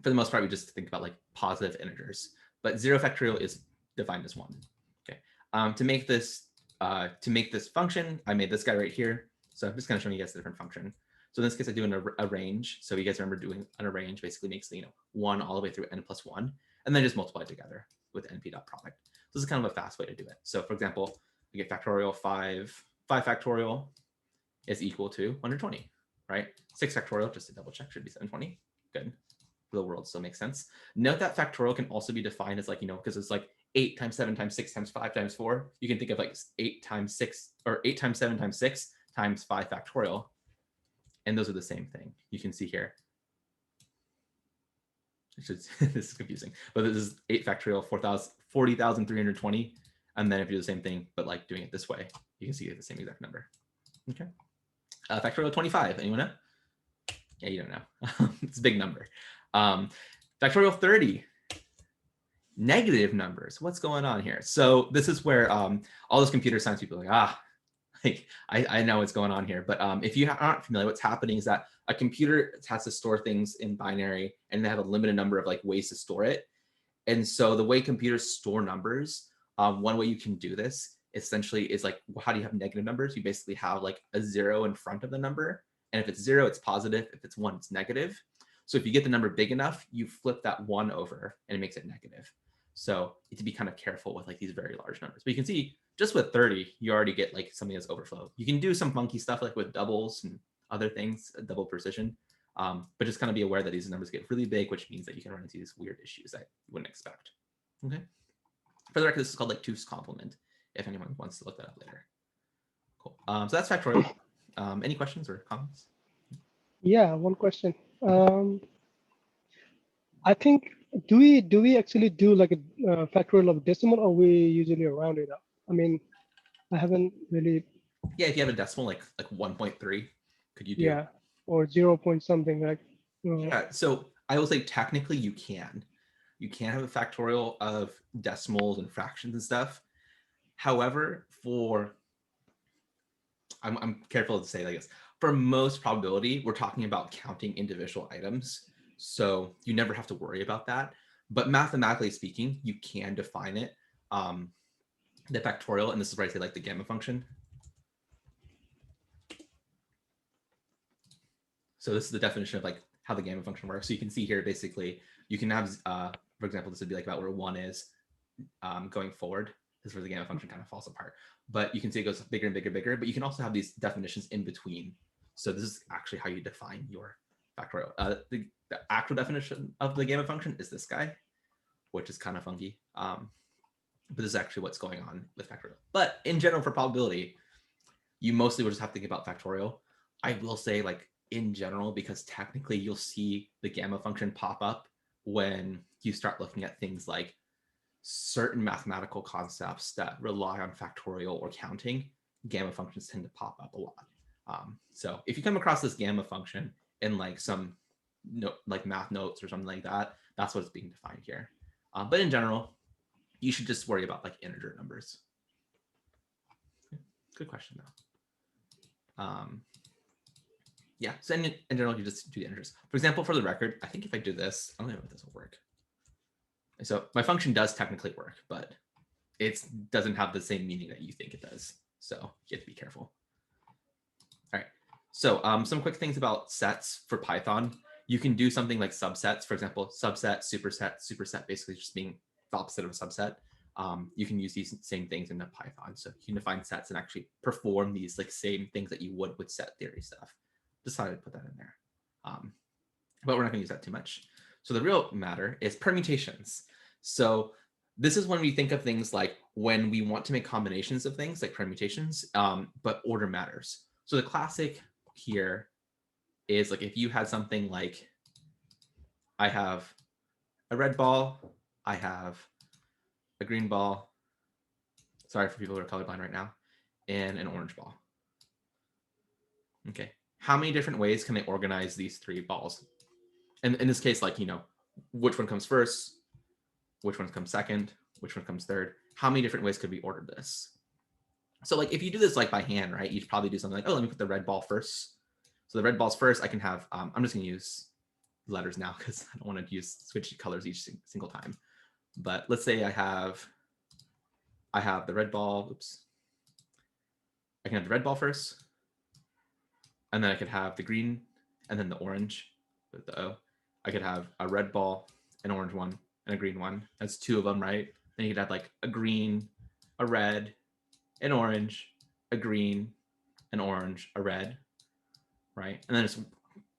for the most part, we just think about like positive integers. But 0 factorial is defined as 1. Okay. To make this function, I made this guy right here. So I'm just going to show you guys a different function. So in this case, I do a range. So you guys remember doing an arrange basically makes 1 all the way through n plus 1, and then just multiply together with np dot product. So this is kind of a fast way to do it. So for example, I get factorial 5 factorial is equal to 120, right? 6 factorial, just to double check, should be 720. Good. Real world still makes sense. Note that factorial can also be defined as like, because it's like 8 times 7 times 6 times 5 times 4. You can think of like 8 times 6 or 8 times 7 times 6 times 5 factorial. And those are the same thing. You can see here. This is confusing, but this is 8 factorial 40,320. And then if you do the same thing, but like doing it this way, you can see the same exact number. Okay. Factorial 25. Anyone know? Yeah, you don't know. It's a big number. Factorial 30. Negative numbers. What's going on here? So this is where all those computer science people are like, like I know what's going on here. But if you aren't familiar, what's happening is that a computer has to store things in binary, and they have a limited number of like ways to store it. And so the way computers store numbers, one way you can do this essentially is like, how do you have negative numbers? You basically have like a 0 in front of the number. And if it's 0, it's positive. If it's 1, it's negative. So if you get the number big enough, you flip that 1 over and it makes it negative. So you have to be kind of careful with like these very large numbers. But you can see just with 30, you already get like something that's overflow. You can do some funky stuff like with doubles and other things, double precision. But just kind of be aware that these numbers get really big, which means that you can run into these weird issues that you wouldn't expect. Okay. For the record, this is called like two's complement, if anyone wants to look that up later. Cool. So that's factorial. Any questions or comments? Yeah, one question. I think do we actually do like a factorial of decimal, or we usually round it up? I mean, I haven't really. Yeah, if you have a decimal like 1.3, could you do? Yeah, or 0 point something like. Yeah, so I will say technically you can. You can have a factorial of decimals and fractions and stuff. However, I'm careful to say like this. For most probability, we're talking about counting individual items. So you never have to worry about that. But mathematically speaking, you can define it. The factorial, and this is where I say like the gamma function. So this is the definition of like how the gamma function works. So you can see here, basically, you can have, for example, this would be like about where 1 is going forward. This is where the gamma function kind of falls apart. But you can see it goes bigger and bigger, bigger. But you can also have these definitions in between. So this is actually how you define your factorial. The actual definition of the gamma function is this guy, which is kind of funky. But this is actually what's going on with factorial. But in general, for probability, you mostly will just have to think about factorial. I will say, like, in general, because technically you'll see the gamma function pop up when you start looking at things like certain mathematical concepts that rely on factorial or counting, gamma functions tend to pop up a lot. So if you come across this gamma function in like some like math notes or something like that, that's what's being defined here. But in general, you should just worry about like integer numbers. Good question though. Yeah, so in general, you just do the integers. For example, for the record, I think if I do this, I don't know if this will work. So my function does technically work, but it doesn't have the same meaning that you think it does. So you have to be careful. All right, so some quick things about sets for Python. You can do something like subsets, for example, subset, superset basically just being the opposite of a subset. You can use these same things in the Python. So you can define sets and actually perform these like same things that you would with set theory stuff. Decided to put that in there. But we're not going to use that too much. So the real matter is permutations. So this is when we think of things like when we want to make combinations of things like permutations, but order matters. So the classic here is like if you had something like, I have a red ball, I have a green ball, sorry for people who are colorblind right now, and an orange ball. Okay. How many different ways can I organize these 3 balls? And in this case, like, you know, which one comes first, which one comes second, which one comes third? How many different ways could we order this? So like if you do this like by hand, right, you'd probably do something like, oh, let me put the red ball first. So the red ball's first. I can have, I'm just going to use letters now because I don't want to switch colors each single time. But let's say I have the red ball. Oops. I can have the red ball first. And then I could have the green and then the orange with the O. I could have a red ball, an orange one, and a green one. That's 2 of them, right? Then you could have like a green, a red, an orange, a green, an orange, a red, right? And then there's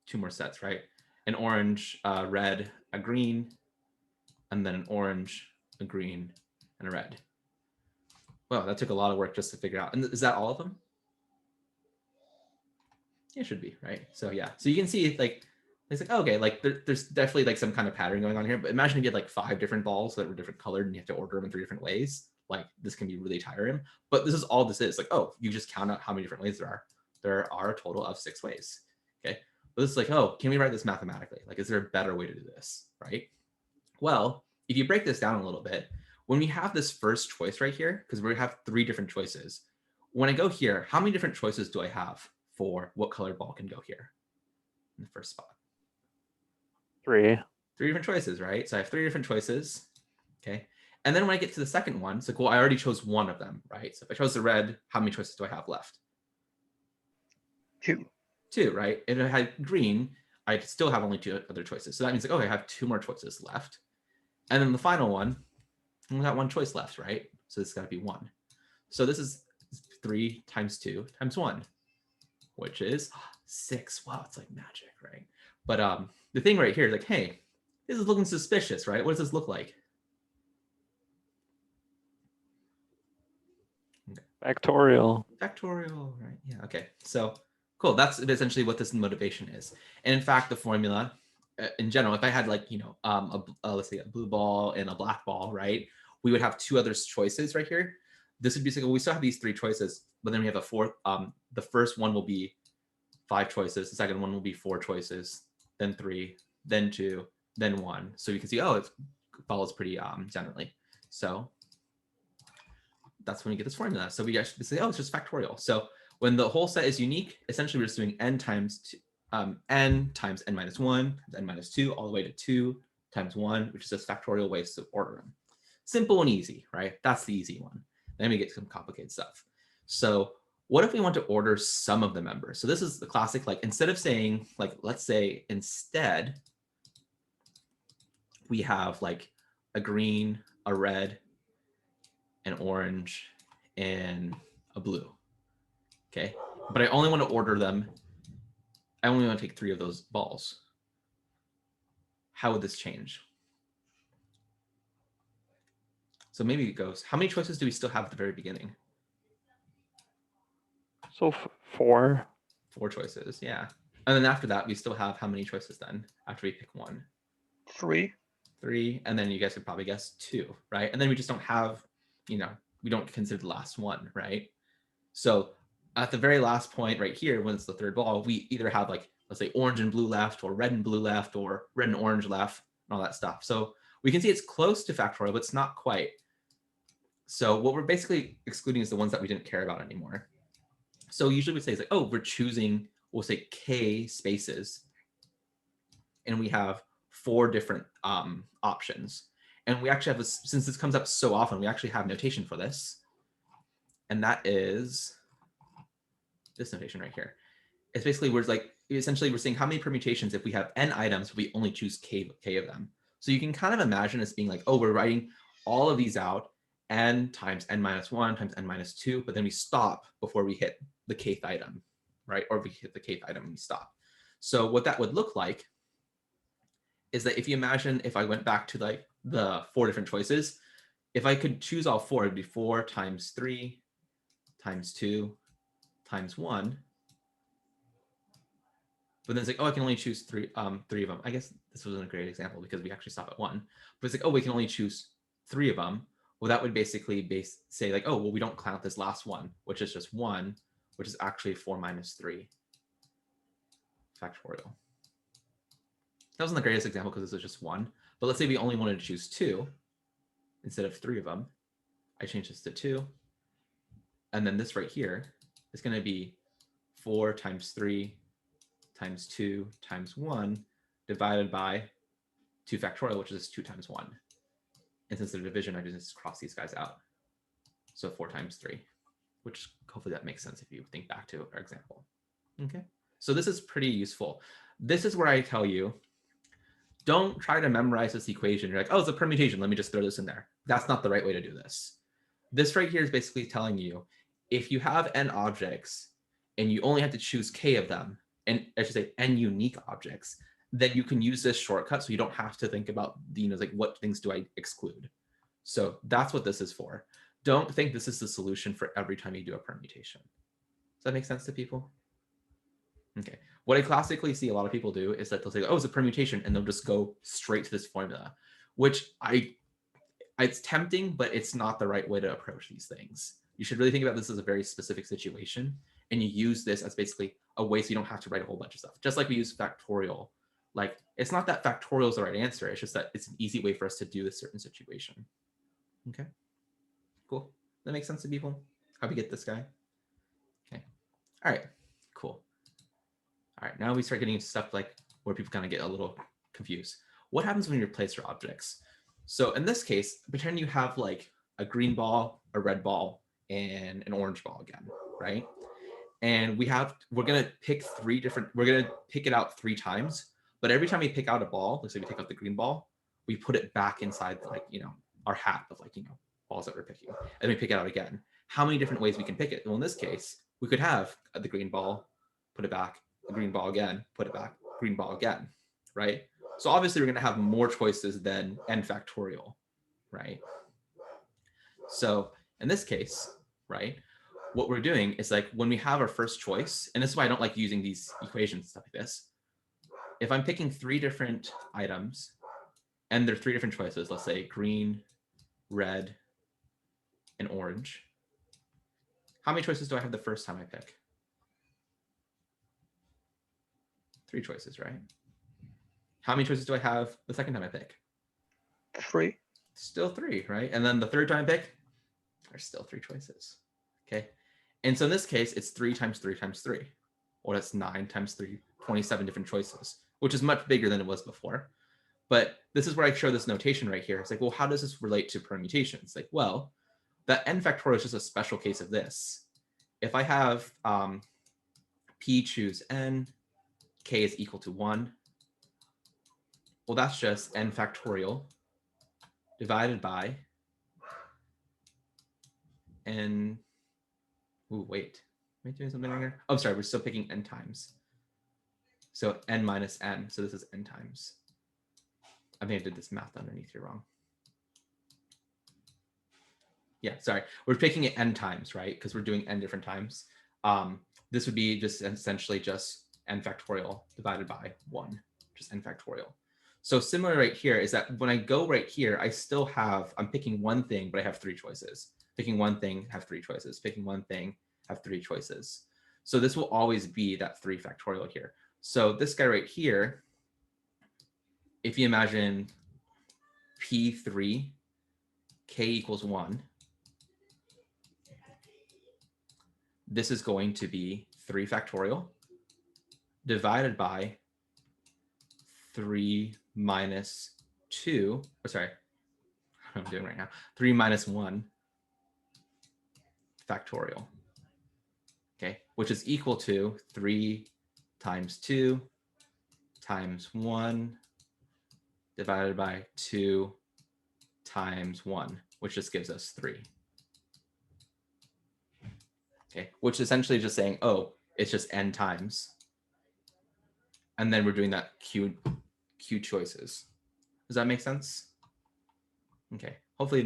2 more sets, right? An orange, a red, a green, and then an orange, a green, and a red. Well, that took a lot of work just to figure out. And is that all of them? It should be, right? So yeah, so you can see like it's like, okay, like there's definitely like some kind of pattern going on here. But imagine if you had like 5 different balls that were different colored and you have to order them in 3 different ways. Like this can be really tiring. But this is all this is. Like, oh, you just count out how many different ways there are. There are a total of 6 ways. Okay, but this is like, oh, can we write this mathematically? Like, is there a better way to do this, right? Well, if you break this down a little bit, when we have this first choice right here, because we have 3 different choices. When I go here, how many different choices do I have for what colored ball can go here in the first spot? 3. 3 different choices, right? So I have 3 different choices, okay? And then when I get to the second one, it's like, well, I already chose one of them, right? So if I chose the red, how many choices do I have left? 2. 2, right? If I had green, I still have only 2 other choices. So that means like, okay, I have 2 more choices left. And then the final one, we got 1 choice left, right? So this has got to be 1. So this is 3 times 2 times 1, which is 6. Wow, it's like magic, right? But the thing right here is like, hey, this is looking suspicious, right? What does this look like? Factorial. Factorial, right? Yeah, okay. So cool. That's essentially what this motivation is. And in fact, the formula in general, if I had like, let's say a blue ball and a black ball, right? We would have 2 other choices right here. This would be like, well, we still have these 3 choices, but then we have a 4th. The first one will be 5 choices. The second one will be 4 choices, then 3, then 2, then 1. So you can see, oh, it follows pretty generally. So that's when you get this formula. So we actually say, oh, it's just factorial. So when the whole set is unique, essentially we're just doing n times n times n minus 1, n minus 2, all the way to 2 times 1, which is just factorial ways to order them. Simple and easy, right? That's the easy one. Then we get some complicated stuff. So what if we want to order some of the members? So this is the classic, like instead of saying, like, let's say instead we have like a green, a red, an orange, and a blue. Okay, but I only want to order them. I only want to take 3 of those balls. How would this change? So maybe it goes, how many choices do we still have at the very beginning? So 4. 4 choices, yeah. And then after that, we still have how many choices then after we pick 1? 3. 3, and then you guys could probably guess 2, right? And then we just don't have, we don't consider the last one, right? So at the very last point right here, when it's the 3rd ball, we either have like, let's say orange and blue left, or red and blue left, or red and orange left, and all that stuff. So we can see it's close to factorial, but it's not quite. So what we're basically excluding is the ones that we didn't care about anymore. So usually we say it's like, oh, we're choosing, we'll say k spaces, and we have 4 different options. And we actually have this, since this comes up so often, we actually have notation for this. And that is this notation right here. It's basically, essentially we're saying how many permutations, if we have n items, we only choose k of them. So you can kind of imagine this being like, oh, we're writing all of these out, n times n minus 1 times n minus 2, but then we stop before we hit the kth item, right? Or we hit the kth item and we stop. So what that would look like is that if you imagine if I went back to like the 4 different choices, if I could choose all 4, it'd be 4 times 3 times 2 times 1. But then it's like, oh, I can only choose 3 of them. I guess this wasn't a great example because we actually stop at 1. But it's like, oh, we can only choose 3 of them. Well, that would basically say like, oh, well, we don't count this last one, which is just 1, which is actually 4 minus 3 factorial. That wasn't the greatest example because this was just 1. But let's say we only wanted to choose 2 instead of 3 of them. I change this to 2. And then this right here is going to be 4 times 3 times 2 times 1 divided by 2 factorial, which is 2 times 1. And since they're division, I just cross these guys out. So 4 times 3, which hopefully that makes sense if you think back to our example. Okay, so this is pretty useful. This is where I tell you, don't try to memorize this equation. You're like, oh, it's a permutation. Let me just throw this in there. That's not the right way to do this. This right here is basically telling you, if you have n objects and you only have to choose k of them, and I should say n unique objects, then you can use this shortcut so you don't have to think about like what things do I exclude. So that's what this is for. Don't think this is the solution for every time you do a permutation. Does that make sense to people? Okay. What I classically see a lot of people do is that they'll say, oh, it's a permutation, and they'll just go straight to this formula, which it's tempting, but it's not the right way to approach these things. You should really think about this as a very specific situation, and you use this as basically a way so you don't have to write a whole bunch of stuff. Just like we use factorial. Like, it's not that factorial is the right answer. It's just that it's an easy way for us to do a certain situation. Okay, cool. That makes sense to people? How we get this guy? Okay. All right, cool. All right, now we start getting stuff like where people kind of get a little confused. What happens when you replace your objects? So in this case, pretend you have like a green ball, a red ball, and an orange ball again, right? And we're gonna pick it out 3 times, But every time we pick out a ball, let's say we take out the green ball, we put it back inside like, our hat of like, balls that we're picking, and we pick it out again. How many different ways we can pick it? Well, in this case, we could have the green ball, put it back, the green ball again, put it back, green ball again, right? So obviously we're going to have more choices than n factorial, right? So in this case, right, what we're doing is like when we have our first choice, and this is why I don't like using these equations and stuff like this. If I'm picking 3 different items and there are 3 different choices, let's say green, red, and orange. How many choices do I have the first time I pick? 3 choices, right? How many choices do I have the second time I pick? 3. Still 3, right? And then the third time I pick, there's still 3 choices, okay? And so in this case, it's 3 times 3 times 3. Or that's 9 times 3, 27 different choices, which is much bigger than it was before. But this is where I show this notation right here. It's like, well, how does this relate to permutations? Like, well, that n factorial is just a special case of this. If I have p choose n, k is equal to 1, well, that's just n factorial divided by n. Ooh, wait. Am I doing something wrong here? Oh, sorry, we're still picking n times. So n minus n. So this is n times. I think I did this math underneath here wrong. Yeah, sorry. We're picking it n times, right? Because we're doing n different times. This would be just essentially just n factorial divided by 1, just n factorial. So similar right here is that when I go right here, I still have, I'm picking one thing, but I have 3 choices. Picking one thing, have 3 choices. Picking one thing, have 3 choices. So this will always be that 3 factorial here. So this guy right here, if you imagine P3, k equals 1, this is going to be 3 factorial divided by 3 minus 2, or sorry, what I'm doing right now, 3 minus 1 factorial, okay, which is equal to 3 times 2 times 1 divided by 2 times 1, which just gives us 3. Okay, which is essentially just saying, oh, it's just n times. And then we're doing that q choices. Does that make sense? Okay, hopefully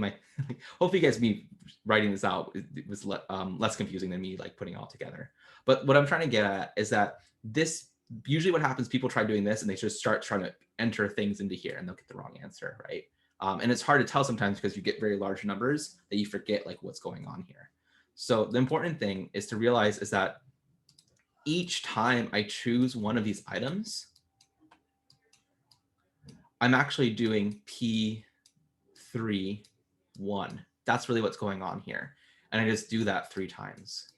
hopefully you guys me writing this out, it was less confusing than me like putting it all together. But what I'm trying to get at is that this, usually what happens, people try doing this and they just start trying to enter things into here and they'll get the wrong answer, right? And it's hard to tell sometimes because you get very large numbers that you forget like what's going on here. So the important thing is to realize is that each time I choose one of these items, I'm actually doing P3, 1. That's really what's going on here. And I just do that 3 times.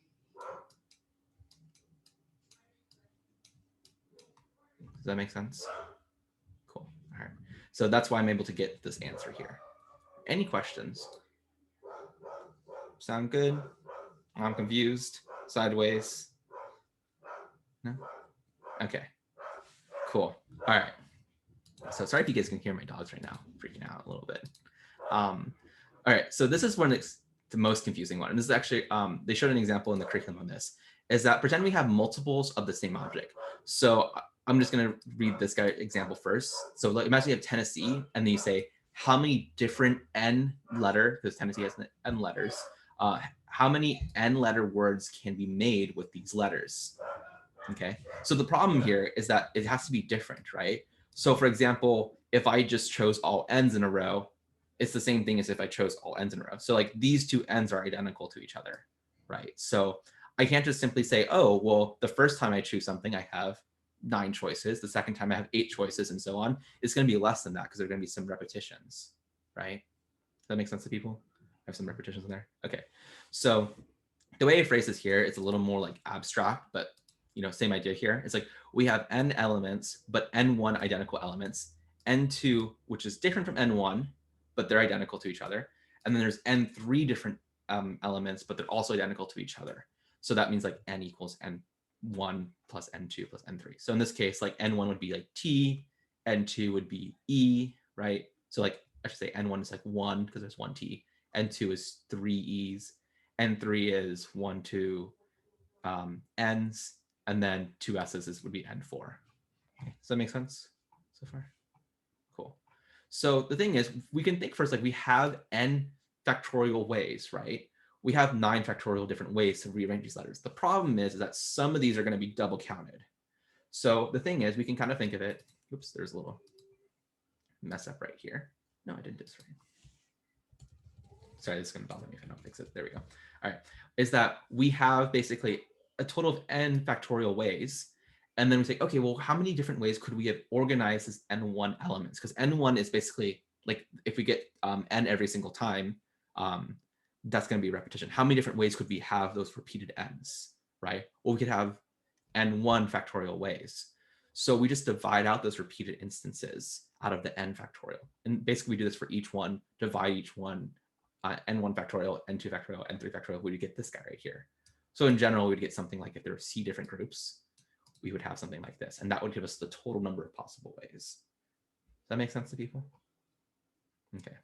Does that make sense? Cool. All right. So that's why I'm able to get this answer here. Any questions? Sound good? I'm confused. Sideways? No? Okay. Cool. All right. So sorry if you guys can hear my dogs right now, freaking out a little bit. All right. So this is one that's the most confusing one. And this is actually, they showed an example in the curriculum on this, is that pretend we have multiples of the same object. So I'm just going to read this guy example first. So like, imagine you have Tennessee, and then you say, how many different n letter, because Tennessee has n letters, how many n letter words can be made with these letters? Okay, so the problem here is that it has to be different, right? So for example, if I just chose all n's in a row, it's the same thing as if I chose all n's in a row. So like these 2 n's are identical to each other, right? So I can't just simply say, oh, well, the first time I choose something, I have 9 choices. The second time I have 8 choices and so on. It's going to be less than that because there are going to be some repetitions, right? Does that make sense to people? I have some repetitions in there. Okay, so the way I phrase this here, it's a little more like abstract, but same idea here. It's like we have n elements, but n1 identical elements, n2, which is different from n1, but they're identical to each other. And then there's n3 different elements, but they're also identical to each other. So that means like n equals n1 n1 plus n2 plus n3. So in this case, like n1 would be like t, n2 would be e, right? So like I should say n1 is like 1 because there's 1 t, n2 is 3 e's, n3 is 1, 2 n's, and then 2 s's would be n4. Okay. Does that make sense so far? Cool. So the thing is, we can think first, like we have n factorial ways, right? We have 9 factorial different ways to rearrange these letters. The problem is that some of these are going to be double counted. So the thing is, we can kind of think of it. Oops, there's a little mess up right here. No, I didn't do this right. Sorry, this is going to bother me if I don't fix it. There we go. All right. Is that we have basically a total of n factorial ways. And then we say, okay, well, how many different ways could we have organized this n1 elements? Because n1 is basically like if we get n every single time, that's going to be repetition. How many different ways could we have those repeated n's, right? Well, we could have n1 factorial ways. So we just divide out those repeated instances out of the n factorial. And basically we do this for each one, divide each one, n1 factorial, n2 factorial, n3 factorial, we would get this guy right here. So in general, we'd get something like if there are c different groups, we would have something like this, and that would give us the total number of possible ways. Does that make sense to people? Okay.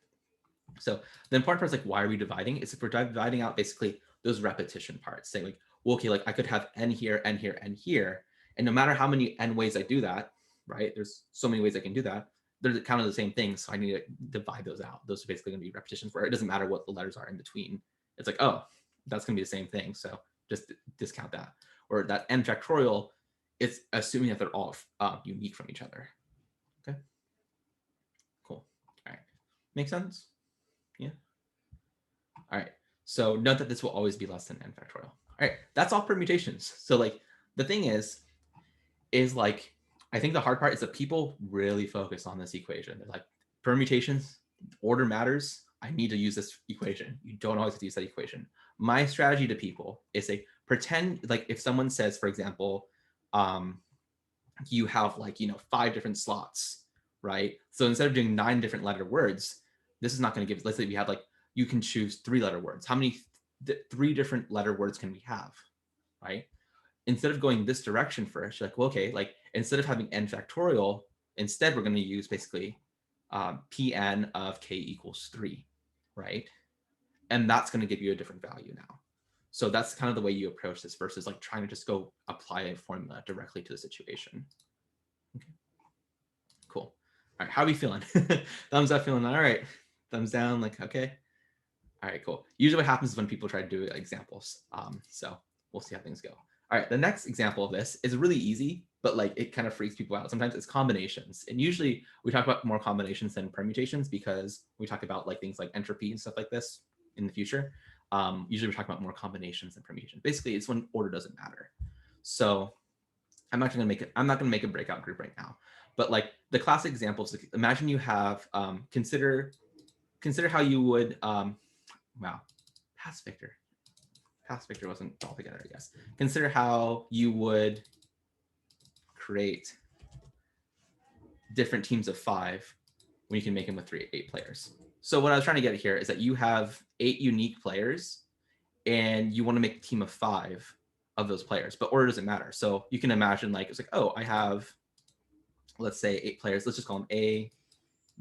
So the important part is like, why are we dividing? It's if we're dividing out basically those repetition parts, saying like, well, okay, like I could have n here, n here, n here, and no matter how many n ways I do that, right? There's so many ways I can do that. They're kind of the same thing, so I need to divide those out. Those are basically going to be repetitions where it doesn't matter what the letters are in between. It's like, oh, that's going to be the same thing, so just discount that. Or that n factorial, it's assuming that they're all unique from each other. Okay, cool. All right, make sense? Yeah. All right, so note that this will always be less than n factorial. All right, that's all permutations. So like the thing is like, I think the hard part is that people really focus on this equation. They're like, permutations, order matters. I need to use this equation. You don't always have to use that equation. My strategy to people is say, pretend like if someone says, for example, you have like, 5 different slots, right? So instead of doing 9 different letter words, this is not going to give, let's say we have like, you can choose 3 letter words. How many 3 different letter words can we have, right? Instead of going this direction first, you're like, well, okay, like instead of having n factorial, instead we're going to use basically Pn of k equals 3, right? And that's going to give you a different value now. So that's kind of the way you approach this versus like trying to just go apply a formula directly to the situation. Okay, cool. All right, how are we feeling? Thumbs up, feeling all right. Thumbs down, like, okay. All right, cool. Usually what happens is when people try to do examples. So we'll see how things go. All right, the next example of this is really easy, but like it kind of freaks people out. Sometimes it's combinations. And usually we talk about more combinations than permutations because we talk about like things like entropy and stuff like this in the future. Usually we're talking about more combinations than permutations. Basically, it's when order doesn't matter. So I'm not going to make a breakout group right now. But like the classic examples, imagine you have consider how you would wow, pass Victor. Pass Victor wasn't all together, I guess. Consider how you would create different teams of 5 when you can make them with 8 players. So what I was trying to get here is that you have 8 unique players and you want to make a team of 5 of those players, but order doesn't matter. So you can imagine like, it's like, oh, I have, let's say 8 players. Let's just call them A,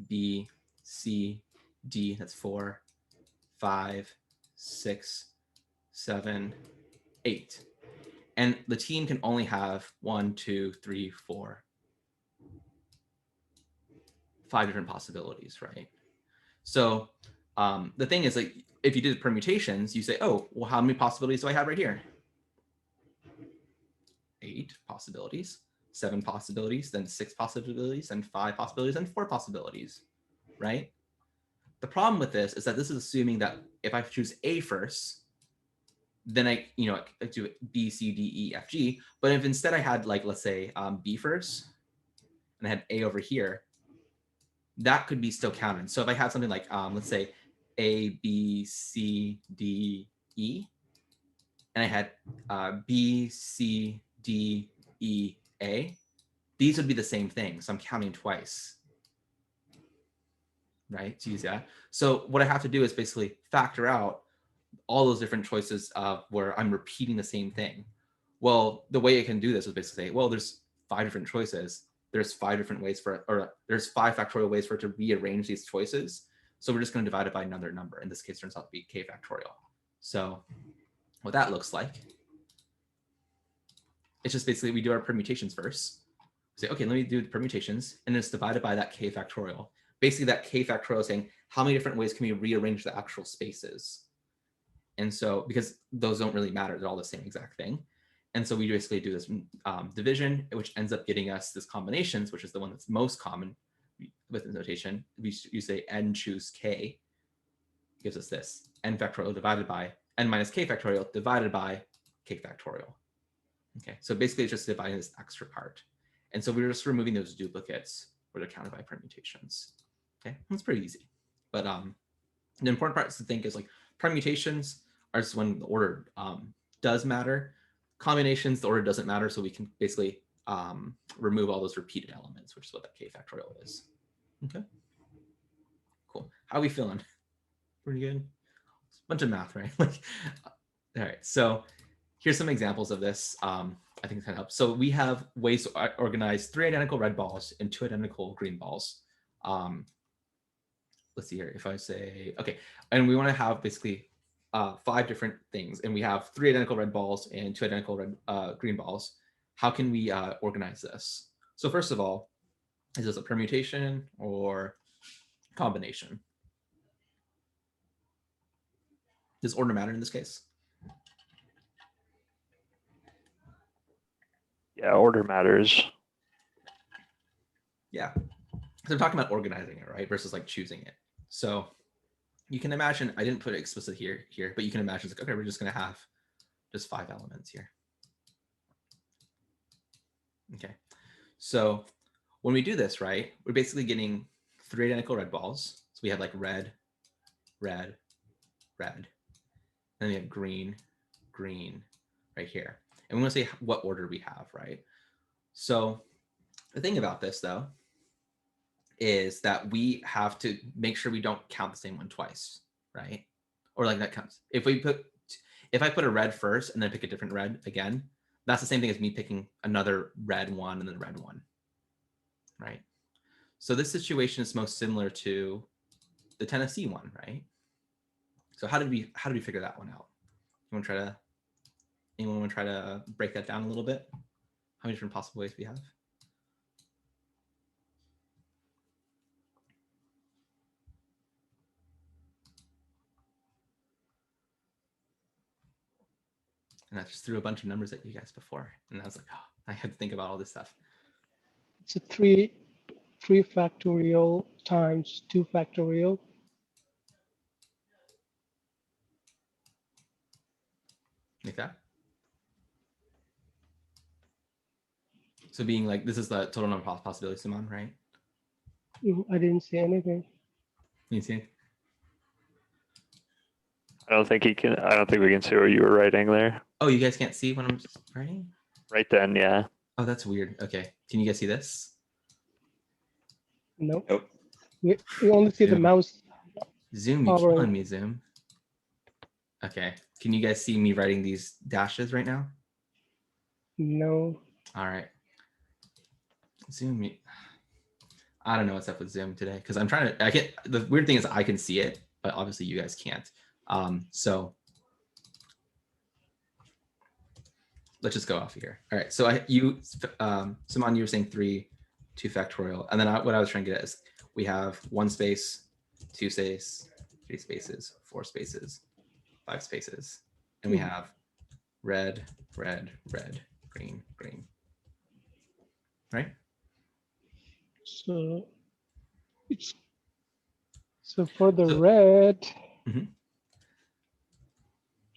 B, C, D, that's 4, 5, 6, 7, 8. And the team can only have 1, 2, 3, 4, 5 different possibilities, right? So the thing is, like, if you did permutations, you say, oh, well, how many possibilities do I have right here? 8 possibilities, 7 possibilities, then 6 possibilities, and 5 possibilities, and 4 possibilities, right? The problem with this is that this is assuming that if I choose A first, then I do B, C, D, E, F, G. But if instead I had like, let's say B first, and I had A over here, that could be still counted. So if I had something like, let's say A, B, C, D, E, and I had B, C, D, E, A, these would be the same thing. So I'm counting twice, right, to use that. So what I have to do is basically factor out all those different choices where I'm repeating the same thing. Well, the way it can do this is basically say, well, there's 5 different choices. There's 5 different ways for it, or there's 5 factorial ways for it to rearrange these choices. So we're just going to divide it by another number. In this case, it turns out to be k factorial. So what that looks like, it's just basically we do our permutations first. Say, okay, let me do the permutations, and it's divided by that k factorial. Basically, that k factorial is saying how many different ways can we rearrange the actual spaces. And so, because those don't really matter, they're all the same exact thing. And so we basically do this division, which ends up getting us this combinations, which is the one that's most common with the notation. You say n choose k, gives us this, n factorial divided by n minus k factorial divided by k factorial. Okay, so basically it's just dividing this extra part. And so we're just removing those duplicates where they're counted by permutations. Okay, that's pretty easy. But the important part to think is like permutations are just when the order does matter. Combinations, the order doesn't matter, so we can basically remove all those repeated elements, which is what that k factorial is. Okay, cool. How are we feeling? Pretty good. It's a bunch of math, right? Like, all right. So here's some examples of this. I think it kind of helps. So we have ways to organize 3 identical red balls and 2 identical green balls. Let's see here. If I say, okay, and we want to have basically 5 different things, and we have 3 identical red balls and 2 identical green balls. How can we organize this? So first of all, is this a permutation or combination? Does order matter in this case? Yeah, order matters. Yeah. So I'm talking about organizing it, right? Versus like choosing it. So you can imagine, I didn't put it explicit here, but you can imagine it's like, okay, we're just going to have just 5 elements here. Okay. So when we do this, right, we're basically getting 3 identical red balls. So we have like red, red, red. Then we have green, green right here. And we want to say what order we have, right? So the thing about this, though, is that we have to make sure we don't count the same one twice, right? Or like that counts. If I put a red first and then pick a different red again, that's the same thing as me picking another red one and then red one, right? So this situation is most similar to the Tennessee one, right? So how did we figure that one out? Anyone want to try to break that down a little bit? How many different possible ways we have? And I just threw a bunch of numbers at you guys before, and I was like, oh, I had to think about all this stuff. It's a 3 factorial times 2 factorial. Like that. So being like, this is the total number of possibilities, Simon, right? I didn't see anything. You see? I don't think we can see what you were writing there. Oh, you guys can't see what I'm writing? Right then, yeah. Oh, that's weird. Okay. Can you guys see this? Nope. Nope. We only see the Zoom. mouse. Zoom, you Hovering. killing me, Zoom. Okay. Can you guys see me writing these dashes right now? No. All right. Zoom. I don't know what's up with Zoom today because I'm trying to. The weird thing is I can see it, but obviously you guys can't. So let's just go off here. All right. So Simon, you were saying 3, 2 factorial, and then what I was trying to get at is we have 1 space, 2 space, 3 spaces, 4 spaces, 5 spaces, and we have red, red, red, green, green. Right? So for the red,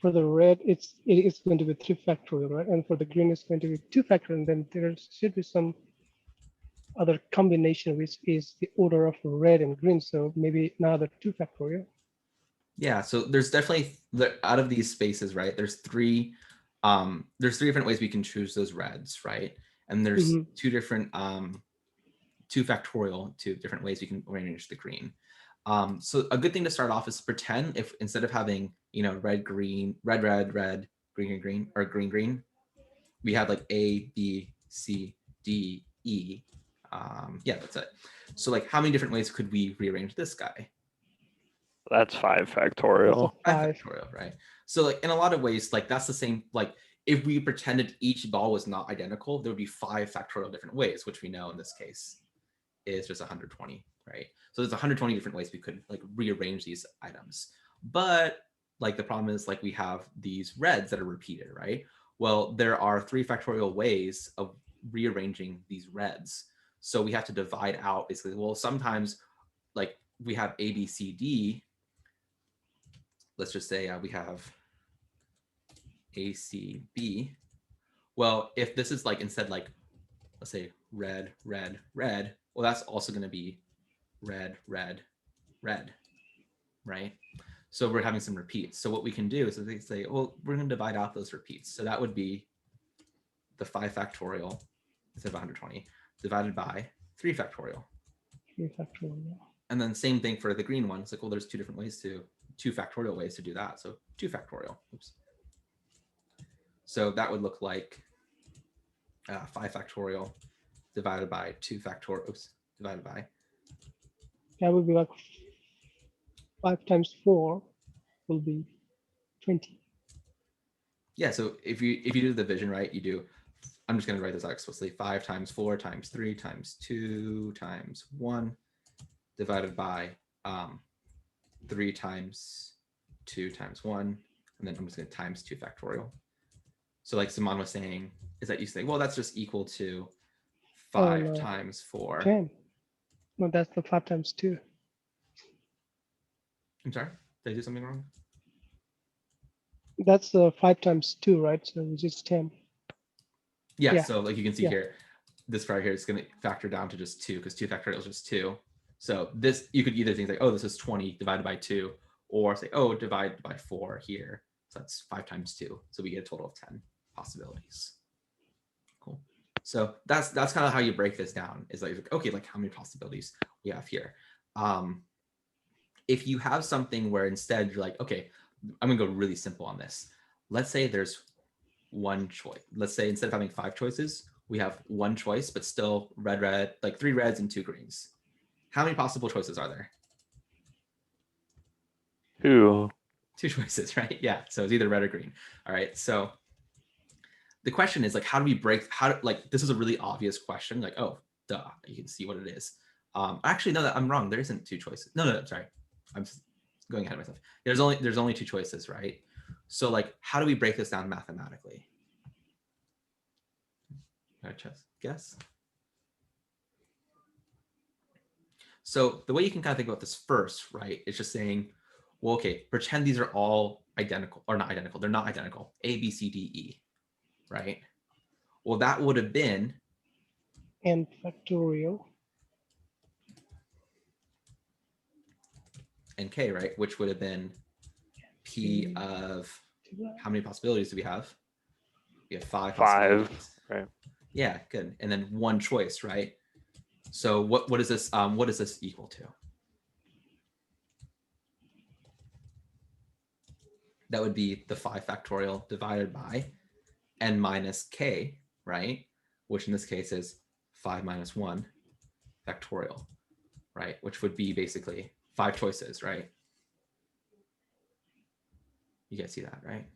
for the red, it is going to be 3 factorial, right? And for the green, it's going to be 2 factorial. And then there should be some other combination, which is the order of red and green. So maybe another 2 factorial. Yeah. So there's definitely out of these spaces, right? There's 3 different ways we can choose those reds, right? And there's 2 different 2 factorial, 2 different ways we can arrange the green. So a good thing to start off is pretend if instead of having, red, green, red, red, red, green, green, green, or green, green, we have like A, B, C, D, E. Yeah, that's it. So like how many different ways could we rearrange this guy? That's 5 factorial. Five. Factorial, right? So like in a lot of ways, like that's the same, like if we pretended each ball was not identical, there would be 5 factorial different ways, which we know in this case is just 120, right? So there's 120 different ways we could like rearrange these items. But like the problem is like we have these reds that are repeated, right? Well, there are 3 factorial ways of rearranging these reds. So we have to divide out basically, well, sometimes like we have A, B, C, D. Let's just say we have A, C, B. Well, if this is like instead like, let's say red, red, red, well, that's also going to be red, red, red, right? So we're having some repeats. So what we can do is they say, well, we're going to divide out those repeats. So that would be the 5 factorial instead of 120 divided by 3 factorial. 3 factorial. Yeah. And then same thing for the green one. It's like, well, there's 2 different ways to, 2 factorial ways to do that. So 2 factorial. Oops. So that would look like 5 factorial divided by 2 factorial. Oops, divided by. That would be like 5 times 4 will be 20. Yeah. So if you do the division, right, you do. I'm just going to write this out explicitly. 5 times 4 times 3 times 2 times 1 divided by 3 times 2 times 1, and then I'm just going to times 2 factorial. So like Simon was saying, is that you say, well, that's just equal to 5 no. times 4. 10. No, that's the 5 times 2. I'm sorry, did I do something wrong? That's 5 times 2, right? So which is 10. Yeah, Yeah. so like you can see Yeah. here, this right here is going to factor down to just 2 because 2 factorial is just 2. So this, you could either think like, oh, this is 20 divided by 2, or say, oh, divide by 4 here. So that's 5 times 2. So we get a total of 10 possibilities. Cool. So that's kind of how you break this down, is like, okay, like how many possibilities we have here. If you have something where instead you're like, okay, I'm gonna go really simple on this. Let's say there's one choice. Let's say instead of having 5 choices, we have 1 choice, but still red, red, like 3 reds and 2 greens. How many possible choices are there? 2. 2 choices, right? Yeah. So it's either red or green. All right. So the question is like, how do we break, like, this is a really obvious question. Like, oh, duh, you can see what it is. Actually, no, I'm wrong. There isn't 2 choices. No, sorry. I'm going ahead of myself. There's only 2 choices, right? So like, how do we break this down mathematically? Guess. So the way you can kind of think about this first, right, is just saying, well, okay, pretend these are all identical, or not identical. They're not identical. A, B, C, D, E, right? Well, that would have been N factorial. and K, right? Which would have been P of, how many possibilities do we have? We have 5 possibilities. Right. Yeah, good. And then 1 choice, right? So what is this? What is this equal to? That would be the 5 factorial divided by n minus k, right? Which in this case is 5 minus 1 factorial, right? Which would be basically 5 choices, right? You guys see that, right?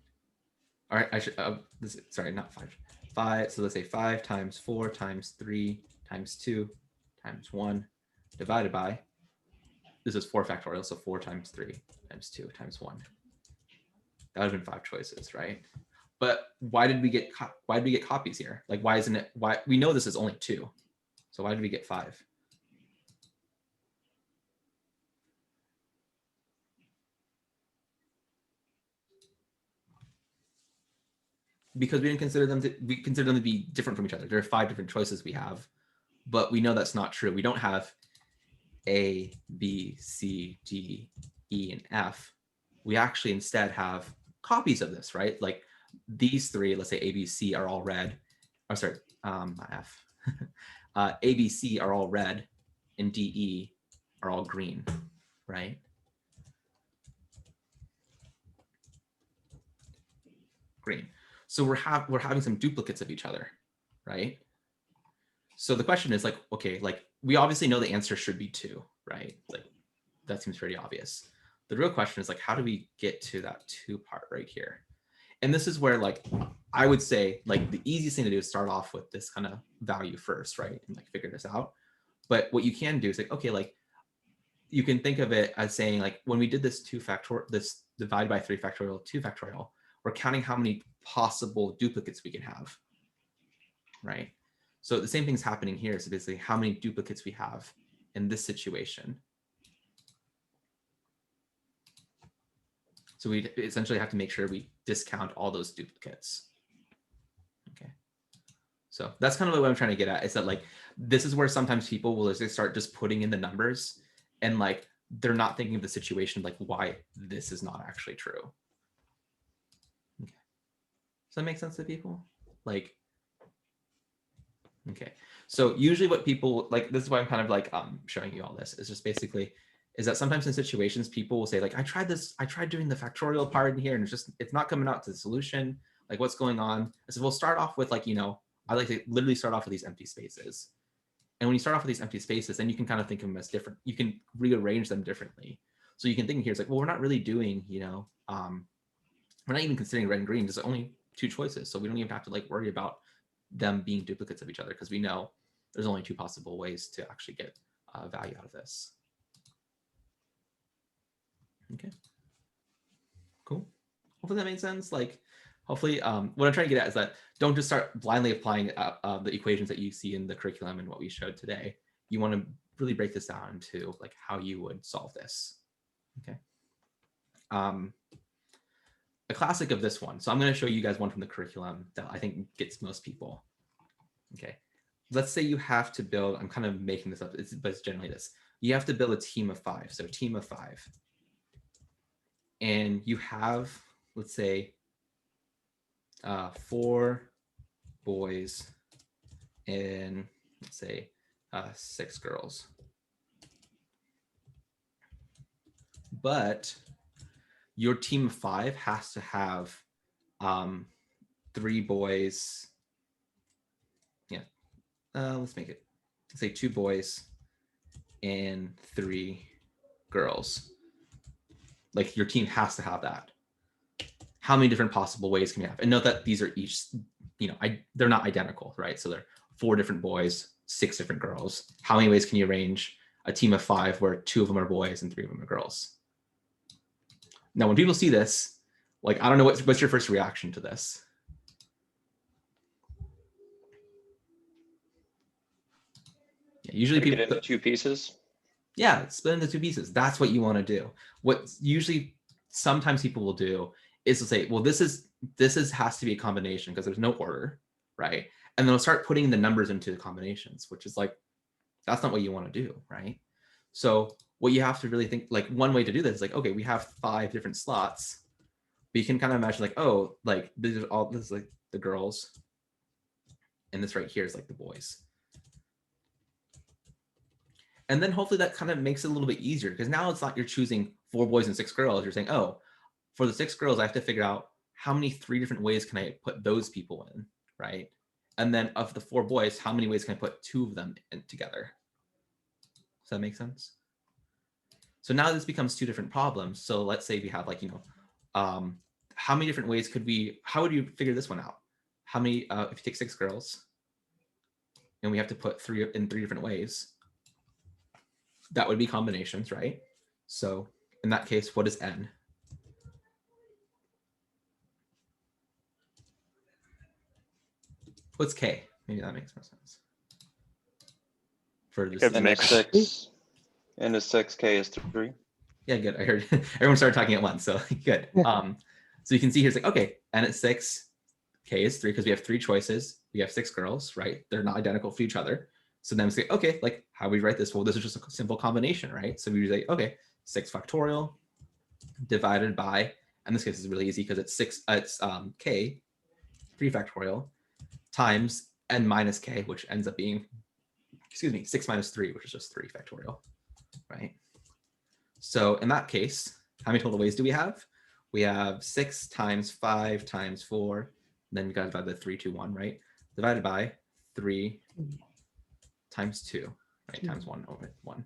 All right, I should, sorry, not 5. 5, so let's say 5 times 4 times 3 times 2 times 1 divided by, this is 4 factorial, so 4 times 3 times 2 times 1. That would have been 5 choices, right? But why did we get copies here? Like, why isn't it? Why we know this is only 2, so why did we get 5? Because we consider them to be different from each other. There are 5 different choices we have, but we know that's not true. We don't have A, B, C, D, E, and F. We actually instead have copies of this, right? Like these 3, let's say A, B, C are all red. Oh, sorry, not F. A, B, C are all red, and D, E are all green, right? Green. So we're having some duplicates of each other, right? So the question is like, okay, like we obviously know the answer should be 2, right? Like that seems pretty obvious. The real question is like, how do we get to that 2 part right here? And this is where like, I would say like the easiest thing to do is start off with this kind of value first, right? And like figure this out. But what you can do is like, okay, like you can think of it as saying like, when we did this this divide by 3 factorial, 2 factorial, we're counting how many possible duplicates we can have, right? So the same thing's happening here. So basically how many duplicates we have in this situation. So we essentially have to make sure we discount all those duplicates. Okay. So that's kind of what I'm trying to get at, is that like, this is where sometimes people will start just putting in the numbers and like, they're not thinking of the situation, like why this is not actually true. Okay. Does that make sense to people? Like, okay. So usually what people like, this is why I'm kind of like showing you all this, is just basically is that sometimes in situations people will say like, I tried doing the factorial part in here and it's not coming out to the solution. Like what's going on? I said, we'll start off with like, you know, I like to literally start off with these empty spaces. And when you start off with these empty spaces, then you can kind of think of them as different. You can rearrange them differently. So you can think here, it's like, well, we're not really doing, you know, we're not even considering red and green. There's only 2 choices. So we don't even have to like worry about them being duplicates of each other, because we know there's only 2 possible ways to actually get value out of this. Okay, cool. Hopefully that made sense. Like, hopefully, what I'm trying to get at is that don't just start blindly applying the equations that you see in the curriculum and what we showed today. You want to really break this down into like how you would solve this. Okay. A classic of this one. So I'm going to show you guys one from the curriculum that I think gets most people. Okay. Let's say you have to build, I'm kind of making this up, but it's generally this. You have to build a team of 5. So a team of 5. And you have, let's say, 4 boys and let's say 6 girls. But your team of 5 has to have 3 boys. Yeah, let's make it, let's say 2 boys and 3 girls. Like your team has to have that. How many different possible ways can we have? And note that these are each, you know, they're not identical, right? So they're 4 different boys, 6 different girls. How many ways can you arrange a team of 5 where 2 of them are boys and 3 of them are girls? Now, when people see this, like, I don't know, what's your first reaction to this? Yeah, usually Break people it into 2 pieces. Yeah, split into 2 pieces. That's what you want to do. What usually sometimes people will do is to say, well, this has to be a combination because there's no order, right? And they'll start putting the numbers into the combinations, which is like, that's not what you want to do, right? So what you have to really think, like one way to do this is like, okay, we have 5 different slots, but you can kind of imagine like, oh, like this is like the girls, and this right here is like the boys. And then hopefully that kind of makes it a little bit easier, because now it's not you're choosing 4 boys and 6 girls. You're saying, oh, for the 6 girls, I have to figure out how many 3 different ways can I put those people in, right? And then of the 4 boys, how many ways can I put 2 of them in together? Does that make sense? So now this becomes 2 different problems. So let's say we have like, you know, how many different ways how would you figure this one out? How many, if you take 6 girls and we have to put 3 in 3 different ways, that would be combinations, right? So in that case, what is n? What's k? Maybe that makes more sense. For this, Good And mix. 6 and a 6k is 3. yeah, good. I heard everyone started talking at once, so good. So you can see here, it's like, okay, n is 6, k is 3, because we have 3 choices. We have 6 girls, right? They're not identical for each other. So then we say, okay, like how do we write this? Well, this is just a simple combination, right? So we say, okay, 6 factorial divided by, in this case is really easy because it's k, 3 factorial, times n minus k, which ends up being, 6 minus 3, which is just 3 factorial, right? So in that case, how many total ways do we have? We have 6 times 5 times 4 then we got to divide by 3, 2, 1, right? Divided by 3 times 2, right? Times 1 over 1.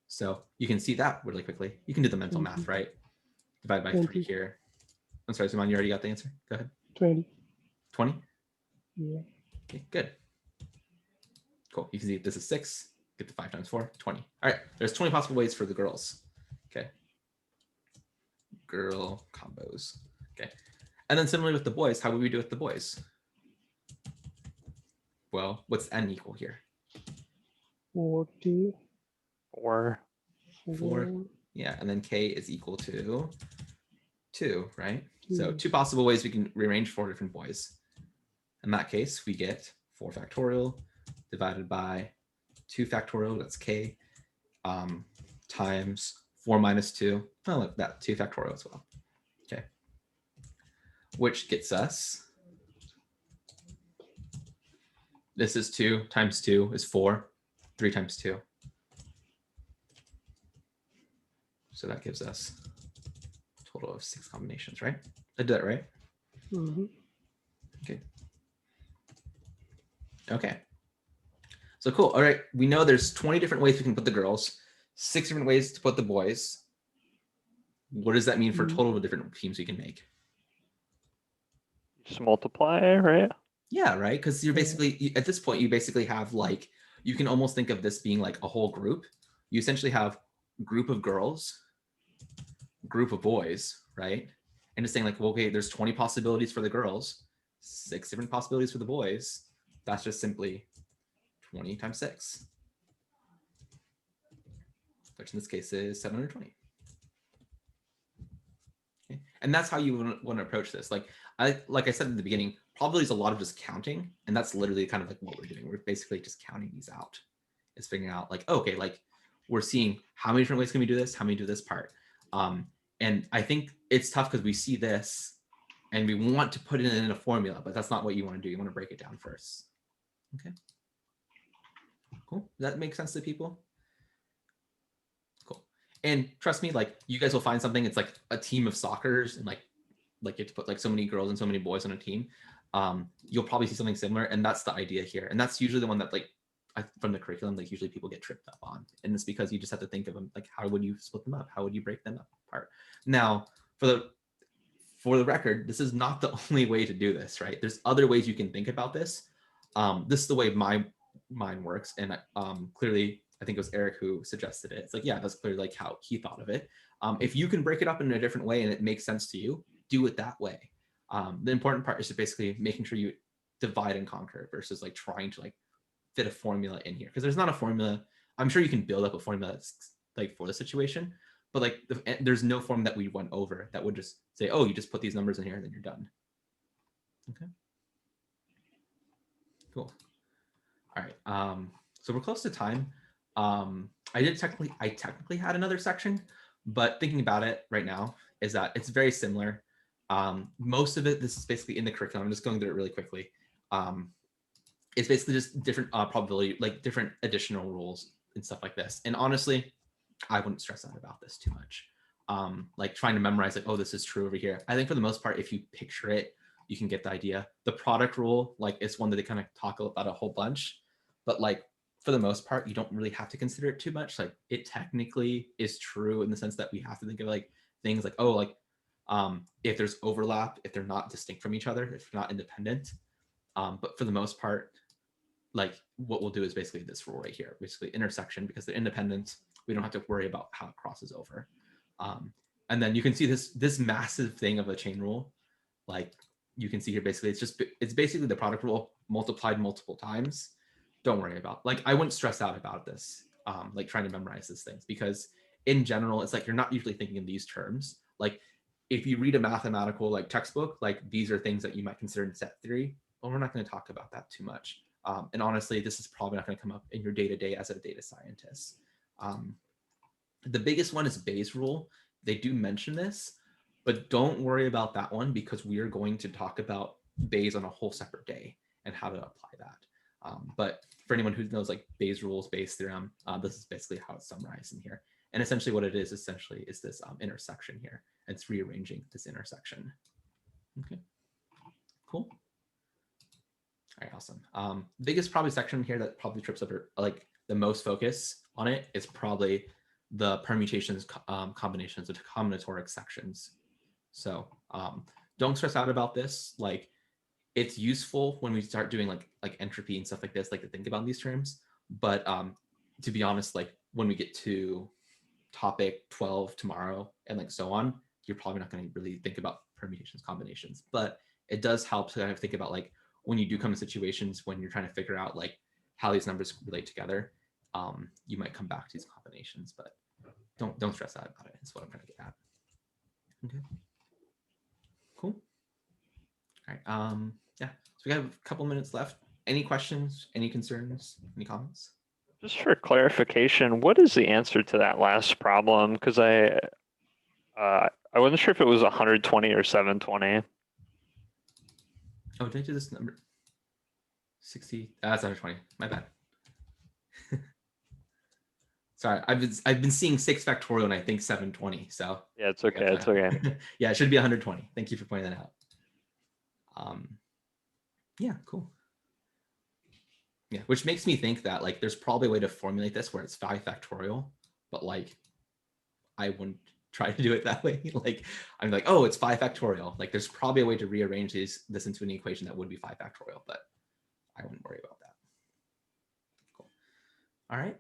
So you can see that really quickly. You can do the mental math, right? Divide by 3 20. here. I'm sorry, Simon, you already got the answer? Go ahead. 20. 20? Yeah. Okay, good. Cool. You can see this is 6. Get the 5 times 4, 20. All right, there's 20 possible ways for the girls. Okay. Girl combos. Okay. And then similarly with the boys, how would we do with the boys? Well, what's n equal here? 40. 4. 4. Yeah, and then k is equal to 2, right? So 2. 2 possible ways we can rearrange 4 different boys. In that case, we get 4 factorial divided by 2 factorial, that's k, times 4 minus 2. Oh, look, that 2 factorial as well. Okay. Which gets us, this is 2 times 2 is 4, 3 times 2. So that gives us a total of 6 combinations, right? I did that right? Mm-hmm. Okay. Okay. So cool. All right. We know there's 20 different ways we can put the girls, 6 different ways to put the boys. What does that mean for total of different teams we can make? Just multiply, right? Yeah, right. Because you're basically, at this point, you basically have like, you can almost think of this being like a whole group. You essentially have group of girls, group of boys, right? And just saying like, well, okay, there's 20 possibilities for the girls, 6 different possibilities for the boys. That's just simply 20 times 6, which in this case is 720. Okay. And that's how you want to approach this. Like I said in the beginning, probably is a lot of just counting, and that's literally kind of like what we're doing. We're basically just counting these out. It's figuring out like, okay, like we're seeing how many different ways can we do this, how many do this part. And I think it's tough because we see this and we want to put it in a formula, but that's not what you want to do. You want to break it down first. Okay. Cool. Does that make sense to people? Cool. And trust me, like you guys will find something. It's like a team of soccers, and like you have to put like so many girls and so many boys on a team. You'll probably see something similar, and that's the idea here. And that's usually the one that like from the curriculum, like usually people get tripped up on, and it's because you just have to think of them like, how would you split them up? How would you break them apart? Now, for the record, this is not the only way to do this, right? There's other ways you can think about this. This is the way my mind works, and clearly I think it was Eric who suggested it. It's like, yeah, that's clearly like how he thought of it. If you can break it up in a different way and it makes sense to you, do it that way. The important part is to basically making sure you divide and conquer versus like trying to like fit a formula in here, because there's not a formula. I'm sure you can build up a formula that's like for the situation, but like there's no form that we went over that would just say, oh, you just put these numbers in here and then you're done. Okay. Cool. All right. So we're close to time. I technically had another section, but thinking about it right now is that it's very similar. Most of it, this is basically in the curriculum. I'm just going through it really quickly. It's basically just different probability, like different additional rules and stuff like this. And honestly, I wouldn't stress out about this too much. Like trying to memorize like, oh, this is true over here. I think for the most part, if you picture it, you can get the idea. The product rule, like it's one that they kind of talk about a whole bunch, but like for the most part, you don't really have to consider it too much. Like it technically is true in the sense that we have to think of like things like, oh, like if there's overlap, if they're not distinct from each other, if they're not independent. But for the most part, like what we'll do is basically this rule right here, basically intersection, because they're independent. We don't have to worry about how it crosses over. And then you can see this massive thing of a chain rule. Like you can see here, basically, it's basically the product rule multiplied multiple times. Don't worry about, like, I wouldn't stress out about this, like trying to memorize these things, because in general, it's like, you're not usually thinking in these terms. Like if you read a mathematical like textbook, like these are things that you might consider in set theory. Well, we're not going to talk about that too much. And honestly, this is probably not going to come up in your day-to-day as a data scientist. The biggest one is Bayes' rule. They do mention this, but don't worry about that one, because we are going to talk about Bayes on a whole separate day and how to apply that. But for anyone who knows like Bayes' rules, Bayes' theorem, this is basically how it's summarized in here. And essentially what it is essentially is this intersection here. It's rearranging this intersection. Okay, cool. right, awesome. Biggest probably section here that probably trips over like the most focus on it is probably the permutations, combinations, the combinatorics sections. So don't stress out about this. Like it's useful when we start doing like entropy and stuff like this, like to think about these terms. But to be honest, like when we get to topic 12 tomorrow and like so on, you're probably not going to really think about permutations, combinations. But it does help to kind of think about like when you do come to situations when you're trying to figure out like how these numbers relate together, you might come back to these combinations, but don't stress out about it. That's what I'm trying to get at. Okay. Cool. All right. Yeah. So we have a couple minutes left. Any questions? Any concerns? Any comments? Just for clarification, what is the answer to that last problem? Because I wasn't sure if it was 120 or 720. Oh, did I do this number? 60. That's 120. My bad. Sorry, I've been seeing 6 factorial and I think 720. So Yeah, it's okay. It's okay. yeah, it should be 120. Thank you for pointing that out. Yeah, cool. Yeah, which makes me think that like there's probably a way to formulate this where it's 5 factorial, but like I wouldn't try to do it that way. Like I'm like, oh, it's 5 factorial. Like there's probably a way to rearrange this into an equation that would be 5 factorial, but I wouldn't worry about that. Cool. All right,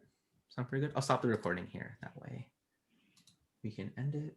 sound pretty good. I'll stop the recording here. That way we can end it.